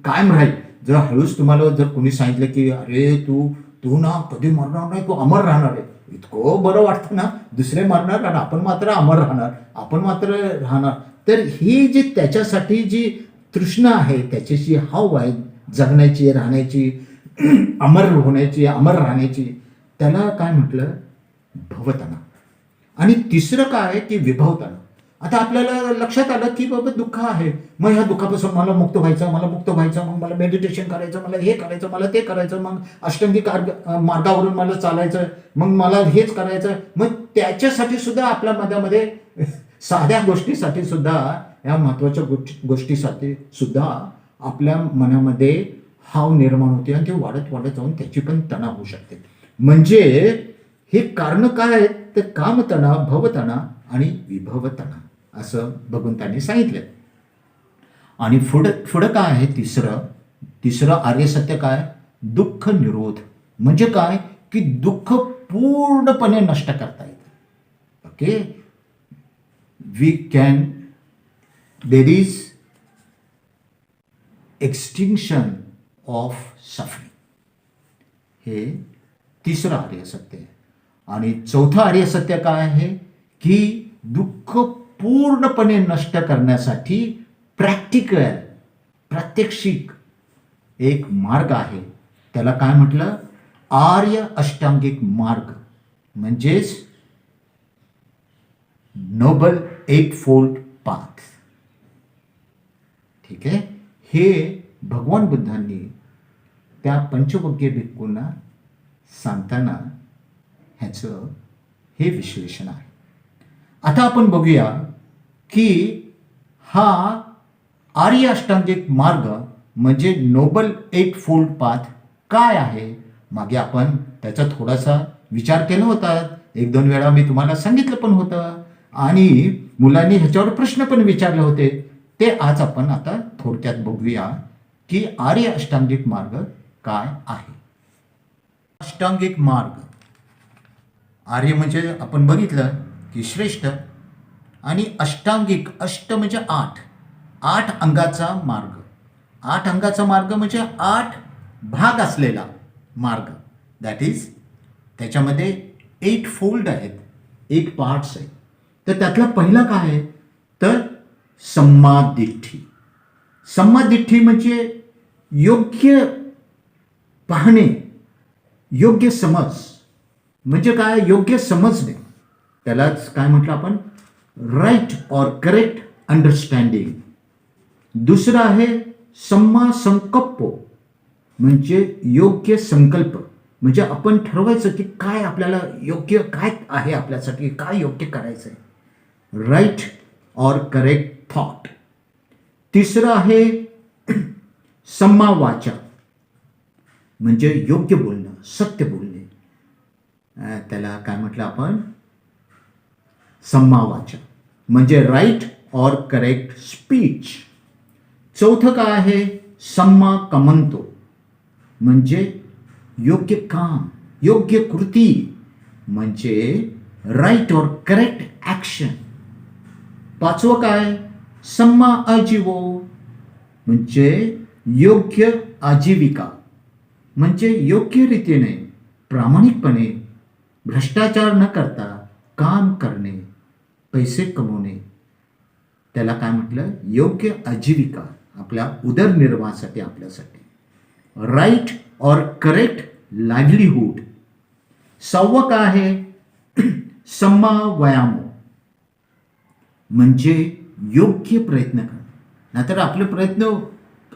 कायम राहील. जर हळूच तुम्हाला जर कोणी सांगितलं की अरे तू तू ना कधी मरणार नाही, तू अमर राहणार आहे, इतकं बरं वाटतं ना. दुसरे मरणार आणि आपण मात्र अमर राहणार, आपण मात्र राहणार. तर ही जी त्याच्यासाठी जी तृष्णा आहे, त्याच्याशी हाव आहे जगण्याची, राहण्याची, अमर होण्याची, अमर राहण्याची, त्याला काय म्हटलं, भवतणा. आणि तिसरं काय आहे की विभवतणा. आता आपल्याला लक्षात आलं की बाबा दुःख आहे, मग ह्या दुःखापासून मला मुक्त व्हायचं, मला मुक्त व्हायचं, मग मला मेडिटेशन करायचं, मला हे करायचं, मला ते करायचं, मग अष्टांगिक मार्गावरून मला चालायचं, मग मला हेच करायचं. मग त्याच्यासाठी सुद्धा आपल्या मनामध्ये साध्या गोष्टीसाठी सुद्धा, या महत्त्वाच्या गोष्टीसाठी सुद्धा आपल्या मनामध्ये हाव निर्माण होते आणि ते वाढत वाढत जाऊन त्याची पण तणा होऊ शकते. म्हणजे हे कारण काय आहेत, तर कामतणा, भवतणा आणि विभवतणा असं भगवंतांनी सांगितलं. आणि पुढं काय आहे, तिसरं आर्य सत्य काय, दुःख निरोध. म्हणजे काय, की दुःख पूर्णपणे नष्ट करता येतं. Okay, we can, there is extinction of suffering. हे तिसरं आर्य सत्य आहे. आणि चौथं आर्य सत्य काय आहे, की दुःख पूर्णपणे नष्ट करण्यासाठी प्रॅक्टिकल, प्रात्यक्षिक एक मार्ग आहे. त्याला काय म्हटलं, आर्य अष्टांगिक मार्ग, म्हणजेच नोबल एट फोल्ड पाथ. ठीक आहे. हे भगवान बुद्धांनी त्या पंचवग्य भिक्खूंना सांगताना ह्याचं हे विश्लेषण आहे. आता आपण बघूया की हा आर्य अष्टांगिक मार्ग म्हणजे नोबल एट फोल्ड पाथ काय आहे. मागे आपण त्याचा थोडासा विचार केला होता, 1-2 वेळा मी तुम्हाला सांगितलं पण होतं, आणि मुलांनी ह्याच्यावर प्रश्न पण विचारले होते. ते आज आपण आता थोडक्यात बघूया की आर्य अष्टांगिक मार्ग काय आहे. अष्टांगिक मार्ग, आर्य म्हणजे आपण बघितलं की श्रेष्ठ, आणि अष्टांगिक, अष्ट म्हणजे 8 अंगाचा मार्ग. 8 अंगाचा मार्ग म्हणजे 8 भाग असलेला मार्ग. दॅट इज, त्याच्यामध्ये 8 फोल्ड आहेत, 8 पार्ट्स आहेत. तर त्यातला पहिला काय आहे, तर सम्मादिट्ठी. सम्मादिट्ठी म्हणजे योग्य पाहणे, योग्य समज. म्हणजे काय, योग्य समजणे. त्यालाच काय म्हटलं आपण, राईट ऑर करेक्ट अंडरस्टँडिंग. दुसरं आहे सम्मा संकल्प, म्हणजे योग्य संकल्प. म्हणजे आपण ठरवायचं की काय आपल्याला योग्य, काय आहे आपल्यासाठी, काय योग्य करायचं आहे. Right or correct thought. तिसरं आहे सम्मा वाचा, म्हणजे योग्य बोलणं, सत्य बोलणे. त्याला काय म्हटलं आपण, सम्मा वाचा, म्हणजे राईट ऑर करेक्ट स्पीच. चौथं काय आहे, सम्मा कमंतो, म्हणजे योग्य काम, योग्य कृती, म्हणजे राईट ऑर करेक्ट ॲक्शन. पाचवं काय, सम्मा आजीवो, म्हणजे योग्य आजीविका, म्हणजे योग्य रीतीने, प्रामाणिकपणे, भ्रष्टाचार न करता काम करणे, पैसे कमवणे, त्याला काय म्हटलं, योग्य आजीविका, आपल्या उदरनिर्वाहासाठी आपल्यासाठी. Right or correct livelihood. 6वं काय आहे, समव्यायाम, म्हणजे योग्य प्रयत्न करणं. नाहीतर आपले प्रयत्न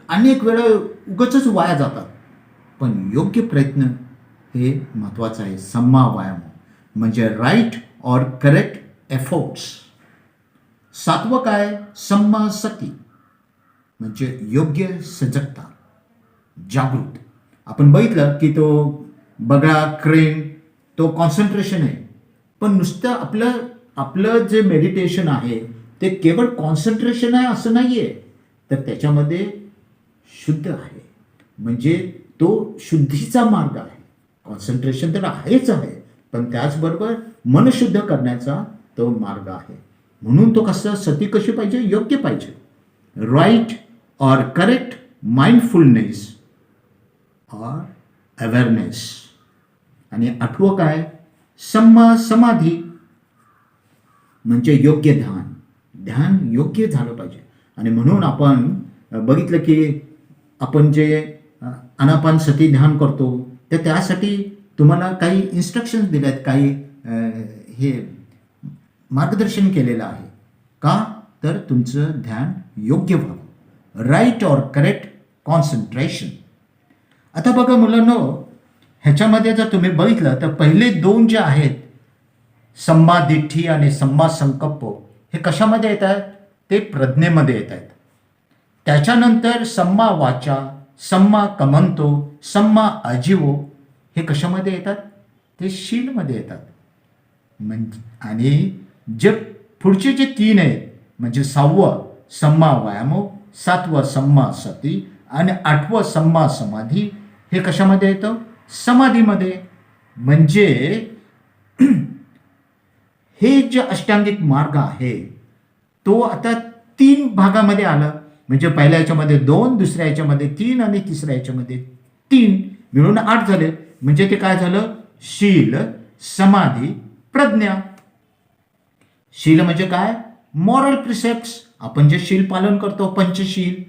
अनेक वेळा उगाचच वाया जातात, पण योग्य प्रयत्न हे महत्त्वाचं आहे. समव्यायाम म्हणजे राईट ऑर करेक्ट एफर्ट्स. 7वं काय, सम्मासती, म्हणजे योग्य सजगता, जागृत. आपण बघितलं की तो बगळा, क्रेन, तो कॉन्सन्ट्रेशन आहे. पण नुसतं आपलं जे मेडिटेशन आहे ते केवळ कॉन्सन्ट्रेशन आहे असं नाही आहे, तर त्याच्यामध्ये शुद्ध आहे, म्हणजे तो शुद्धीचा मार्ग आहे. कॉन्सन्ट्रेशन तर आहेच आहे, पण त्याचबरोबर मन शुद्ध करण्याचा तो मार्ग आहे. म्हणून तो कसा, सती कशी पाहिजे, योग्य पाहिजे. Right or correct mindfulness or awareness. आणि 8वं काय, समाधी, म्हणजे योग्य ध्यान. ध्यान योग्य झालं पाहिजे. आणि म्हणून आपण बघितलं की आपण जे आनापानसती ध्यान करतो, तर त्यासाठी तुम्हाला काही इन्स्ट्रक्शन्स दिले आहेत, काही हे मार्गदर्शन केलेलं आहे. का, तर तुमचं ध्यान योग्य व्हावं. Right or correct concentration. आता बघा मुलांनो, ह्याच्यामध्ये जर तुम्ही बघितलं तर पहिले 2 जे आहेत, सम्मा दिठ्ठी आणि सम्मा संकल्प, हे कशामध्ये येत आहेत, ते प्रज्ञेमध्ये येत आहेत. त्याच्यानंतर सम्मा वाचा, सम्मा कमंतो, सम्मा आजीवो, हे कशामध्ये येतात, ते शीलमध्ये येतात. म्हणजे आणि जे पुढचे जे 3 आहेत, म्हणजे 6वं सम्मा व्यायामो, 7वं सम्मा सती आणि 8वं सम्मा समाधी, हे कशामध्ये येतं, समाधीमध्ये. म्हणजे हे जे अष्टांगिक मार्ग आहे तो आता 3 भागामध्ये आला. म्हणजे पहिल्या याच्यामध्ये 2, दुसऱ्या याच्यामध्ये 3 आणि तिसऱ्या याच्यामध्ये 3, मिळून 8 झाले. म्हणजे ते काय झालं, शील, समाधी, प्रज्ञा. शील म्हणजे काय, मॉरल प्रिसेप्ट्स, आपण जे शील पालन करतो, पंचशील.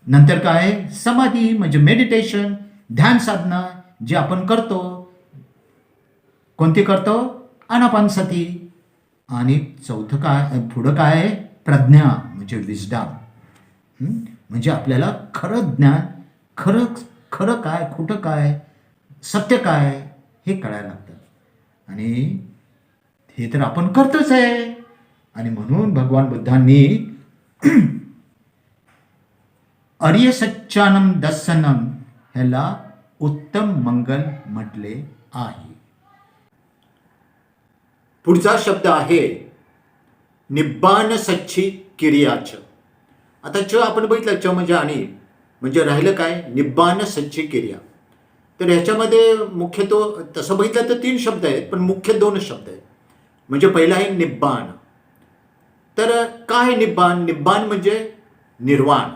नंतर काय, समाधी म्हणजे मेडिटेशन, ध्यान साधना जे आपण करतो. कोणती करतो, आनापानसती. आणि 4थं काय, पुढं काय आहे, प्रज्ञा म्हणजे विजडम. म्हणजे आपल्याला खरं ज्ञान, खरं काय, खोटं काय, सत्य काय, हे कळायला लागतं. आणि हे तर आपण करतोच आहे. आणि म्हणून भगवान बुद्धांनी आर्य सच्चानम दर्शनम ह्याला उत्तम मंगल म्हटले आहे. पुढचा शब्द आहे निब्बाण सच्ची किरियाच. आता च आपण बघितलं, च म्हणजे आणि, म्हणजे राहिलं काय, निब्बाण सच्ची किरिया. तर ह्याच्यामध्ये मुख्य तो तसं बघितलं तर 3 शब्द आहेत, पण मुख्य 2 शब्द आहेत. म्हणजे पहिला आहे निब्बाण. तर काय निब्बाण, निब्बाण म्हणजे निर्वाण,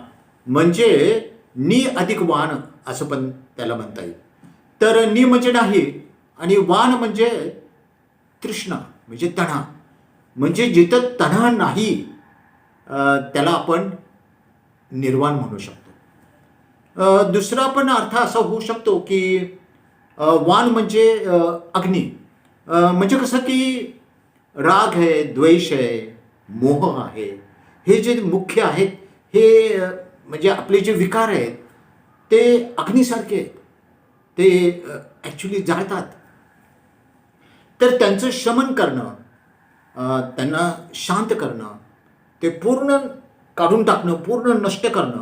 म्हणजे नि अधिक वाण असं पण त्याला म्हणता येईल. तर नि म्हणजे नाही आणि वाण म्हणजे तृष्णा, म्हणजे तणा. म्हणजे जिथं तणा नाही त्याला आपण निर्वाण म्हणू शकतो. दुसरा पण अर्थ असा होऊ शकतो की वाण म्हणजे अग्नी. म्हणजे कसं की राग आहे, द्वेष आहे, मोह आहे, हे जे मुख्य आहेत, हे म्हणजे आपले जे विकार आहेत ते अग्नीसारखे आहेत, ते ॲक्च्युली जाळतात. तर त्यांचं शमन करणं, त्यांना शांत करणं, ते पूर्ण काढून टाकणं, पूर्ण नष्ट करणं,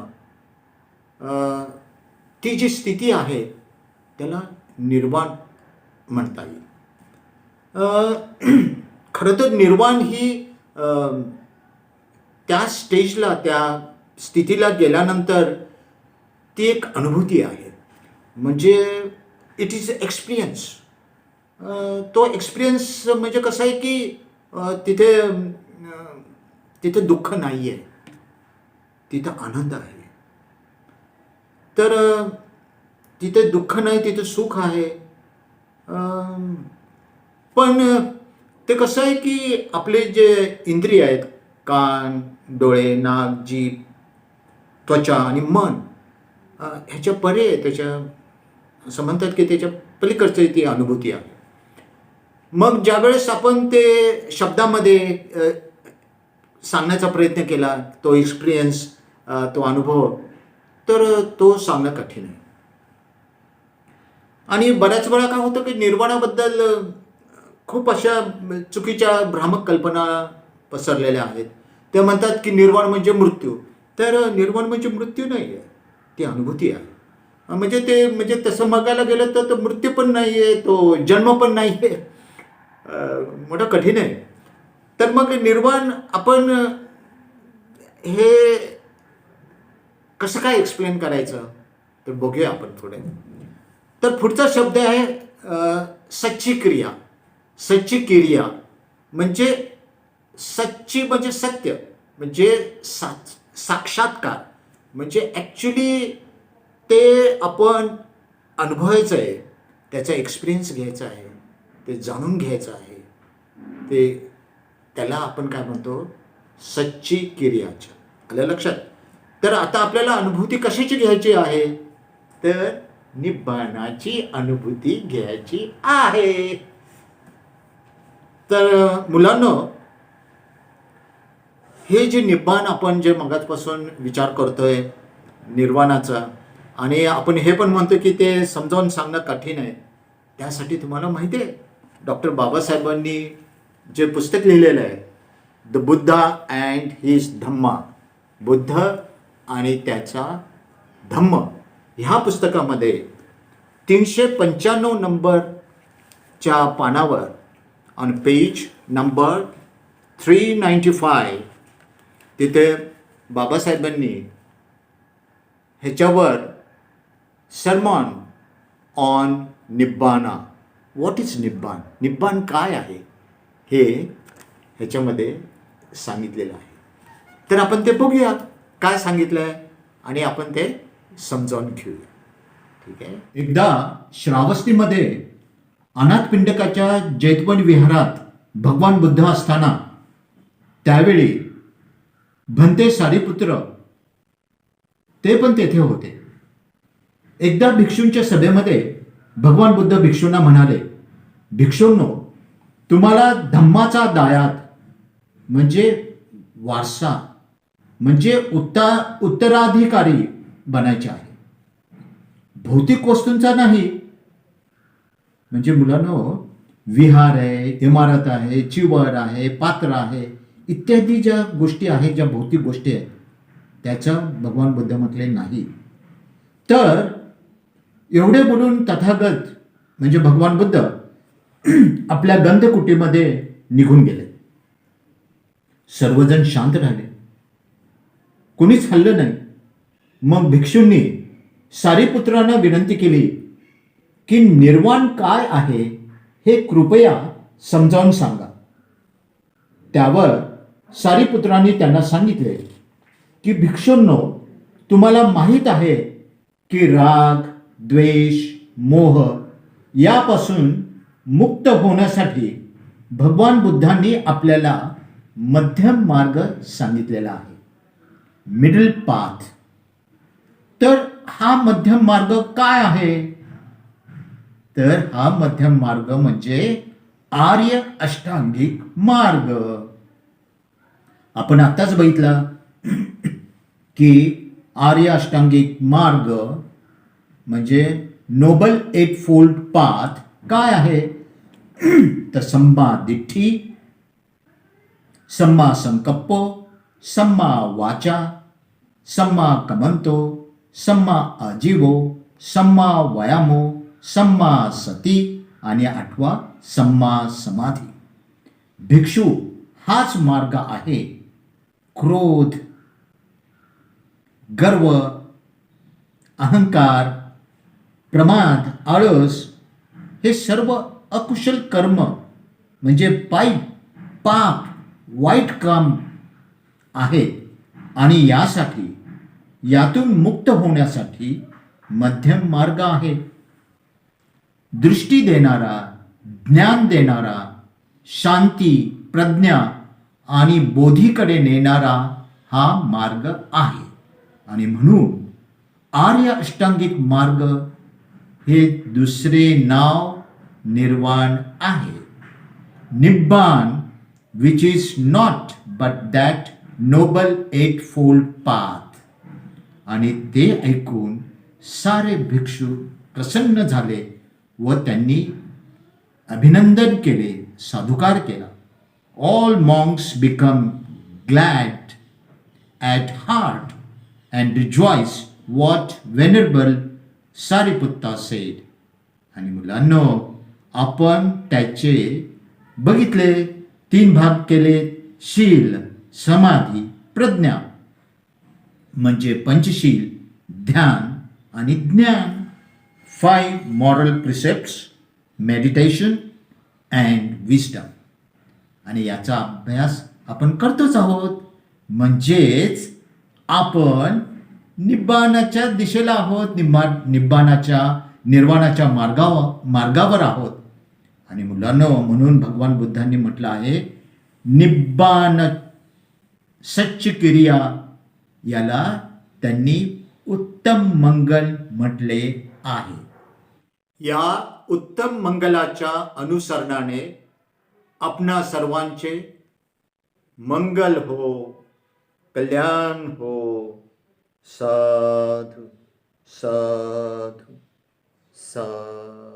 ती जी स्थिती आहे त्याला निर्वाण म्हणता येईल. खरं तर निर्वाण ही त्या स्टेजला, त्या स्थितीला गेल्यानंतर ती एक अनुभूती आहे. म्हणजे इट इज एक्सपिरियन्स. तो एक्सपिरियन्स म्हणजे कसं आहे की तिथे दुःख नाही आहे, तिथं आनंद आहे. तर तिथे दुःख नाही, तिथे सुख आहे. पण ते कसं आहे की आपले जे इंद्रिय आहेत, कान, डोळे, नाक, जीभ, त्वचा आणि मन, ह्याच्या परे आहे, त्याच्या असं म्हणतात की त्याच्या पलीकडची ती अनुभूती आहे. मग ज्यावेळेस आपण ते शब्दामध्ये सांगण्याचा प्रयत्न केला, तो एक्सपिरियन्स, तो अनुभव, तर तो सांगणं कठीण आहे. आणि बऱ्याच वेळा काय होतं की निर्वाणाबद्दल खूप अशा चुकीच्या भ्रामक कल्पना पसरलेल्या आहेत. ते म्हणतात की निर्वाण म्हणजे मृत्यू. तर निर्वाण म्हणजे मृत्यू नाही आहे, ती अनुभूती आहे. म्हणजे ते म्हणजे तसं बघायला गेलं तर तो मृत्यू पण नाही आहे, तो जन्म पण नाही आहे. मोठं कठीण आहे. तर मग निर्वाण आपण हे कसं काय एक्सप्लेन करायचं, तर बघूया आपण पुढे. तर पुढचा शब्द आहे सच्ची क्रिया. सच्ची क्रिया म्हणजे सच्ची म्हणजे सत्य, म्हणजे साक्षात्कार, म्हणजे ॲक्च्युली ते आपण अनुभवायचं आहे, त्याचा एक्सपिरियन्स घ्यायचा आहे, ते जाणून घ्यायचं आहे. त्याला आपण काय म्हणतो, सच्ची क्रियाच्या. आलं लक्षात? तर आता आपल्याला अनुभूती कशाची घ्यायची आहे, तर निब्बाणाची अनुभूती घ्यायची आहे. तर मुलांनो, हे जे निब्बाण आपण जे मगाचपासून विचार करतोय निर्वाणाचा, आणि आपण हे पण म्हणतो की ते समजावून सांगणं कठीण आहे, त्यासाठी तुम्हाला माहिती आहे डॉक्टर बाबासाहेबांनी जे पुस्तक लिहिलेलं आहे, द बुद्धा अँड हिज धम्मा, बुद्ध आणि त्याचा धम्म, ह्या पुस्तकामध्ये 395 नंबरच्या पानावर ऑन पेज नंबर 395 तिथे बाबासाहेबांनी ह्याच्यावर सरमॉन ऑन निब्बाणा, व्हॉट इज निब्बाण, निब्बाण काय आहे, हे ह्याच्यामध्ये सांगितलेलं आहे. तर आपण ते बघूया काय सांगितलं आहे आणि आपण ते समजावून घेऊया. ठीक आहे. एकदा श्रावस्तीमध्ये अनाथपिंडकाच्या जैतवन विहारात भगवान बुद्ध असताना, त्यावेळी भंते सारीपुत्र ते पण तेथे होते. एकदा भिक्षूंच्या सभेमध्ये भगवान बुद्ध भिक्षूंना म्हणाले, भिक्षूंनो, तुम्हाला धम्माचा दायात म्हणजे वारसा म्हणजे उत्तराधिकारी बनायचे आहे, भौतिक वस्तूंचा नाही. म्हणजे मुलांनो, विहार आहे, इमारत आहे, चिवर आहे, पात्र आहे, इत्यादी ज्या गोष्टी आहेत, ज्या भौतिक गोष्टी आहेत, त्याचं भगवान बुद्ध म्हटले नाही. तर एवढे बोलून तथागत म्हणजे भगवान बुद्ध आपल्या गंधकुटीमध्ये निघून गेले. सर्वजण शांत राहिले, कुणीच हललं नाही. मग भिक्षूंनी सारीपुत्रांना विनंती केली की निर्वाण काय आहे हे कृपया समजावून सांगा. त्यावर सारीपुत्रांनी त्यांना सांगितले की भिक्षूंनो, तुम्हाला माहीत आहे की राग, द्वेष, मोह यापासून मुक्त होण्यासाठी भगवान बुद्धांनी आपल्याला मध्यम मार्ग सांगितलेला आहे, मिडल पाथ. तर हा मध्यम मार्ग काय आहे, तर हा मध्यम मार्ग म्हणजे आर्य अष्टांगिक मार्ग. आपण आत्ताच बघितलं की आर्य अष्टांगिक मार्ग म्हणजे नोबल एट फोल्ड पाथ काय आहे, तर सम्मा दिठ्ठी, सम्मा संकप्पो, सम्मा वाचा, सम्मा कमंतो, सम्मा आजीवो, सम्मा वयामो, सम्मा सती आणि 8वा सम्मा समाधी. भिक्षू हाच मार्ग आहे. क्रोध, गर्व, अहंकार, प्रमाद, आळस हे सर्व अकुशल कर्म म्हणजे पाप, वाईट काम आहेत. आणि यातून मुक्त होण्यासाठी मध्यम मार्ग आहे. दृष्टी देणारा, ज्ञान देणारा, शांती, प्रज्ञा आणि बोधीकडे नेणारा हा मार्ग आहे. आणि म्हणून आर्य अष्टांगिक मार्ग हे दुसरे नाव निर्वाण आहे. निब्बान, which is not but that noble eightfold path. आणि ते ऐकून सारे भिक्षू प्रसन्न झाले व त्यांनी अभिनंदन केले, साधुकार केला. All monks become glad at heart and rejoice what Venerable Sariputta said. आणि मुलांनो, आपण त्याचे बघितले 3 भाग केले. शील, समाधी, प्रज्ञा म्हणजे पंचशील, ध्यान आणि ज्ञान. 5 moral precepts, meditation and wisdom. आणि याचा अभ्यास आपण करतोच आहोत. म्हणजेच आपण निब्बाणाच्या दिशेला आहोत, निब्बाणाच्या निर्वाणाच्या मार्गावर आहोत. आणि मुलांनो, म्हणून भगवान बुद्धांनी म्हटलं आहे निब्बाण सच्च क्रिया, याला त्यांनी उत्तम मंगल म्हटले आहे. या उत्तम मंगलाच्या अनुसरणाने आपणा सर्वांचे मंगल हो, कल्याण हो. साधु साधु साधु.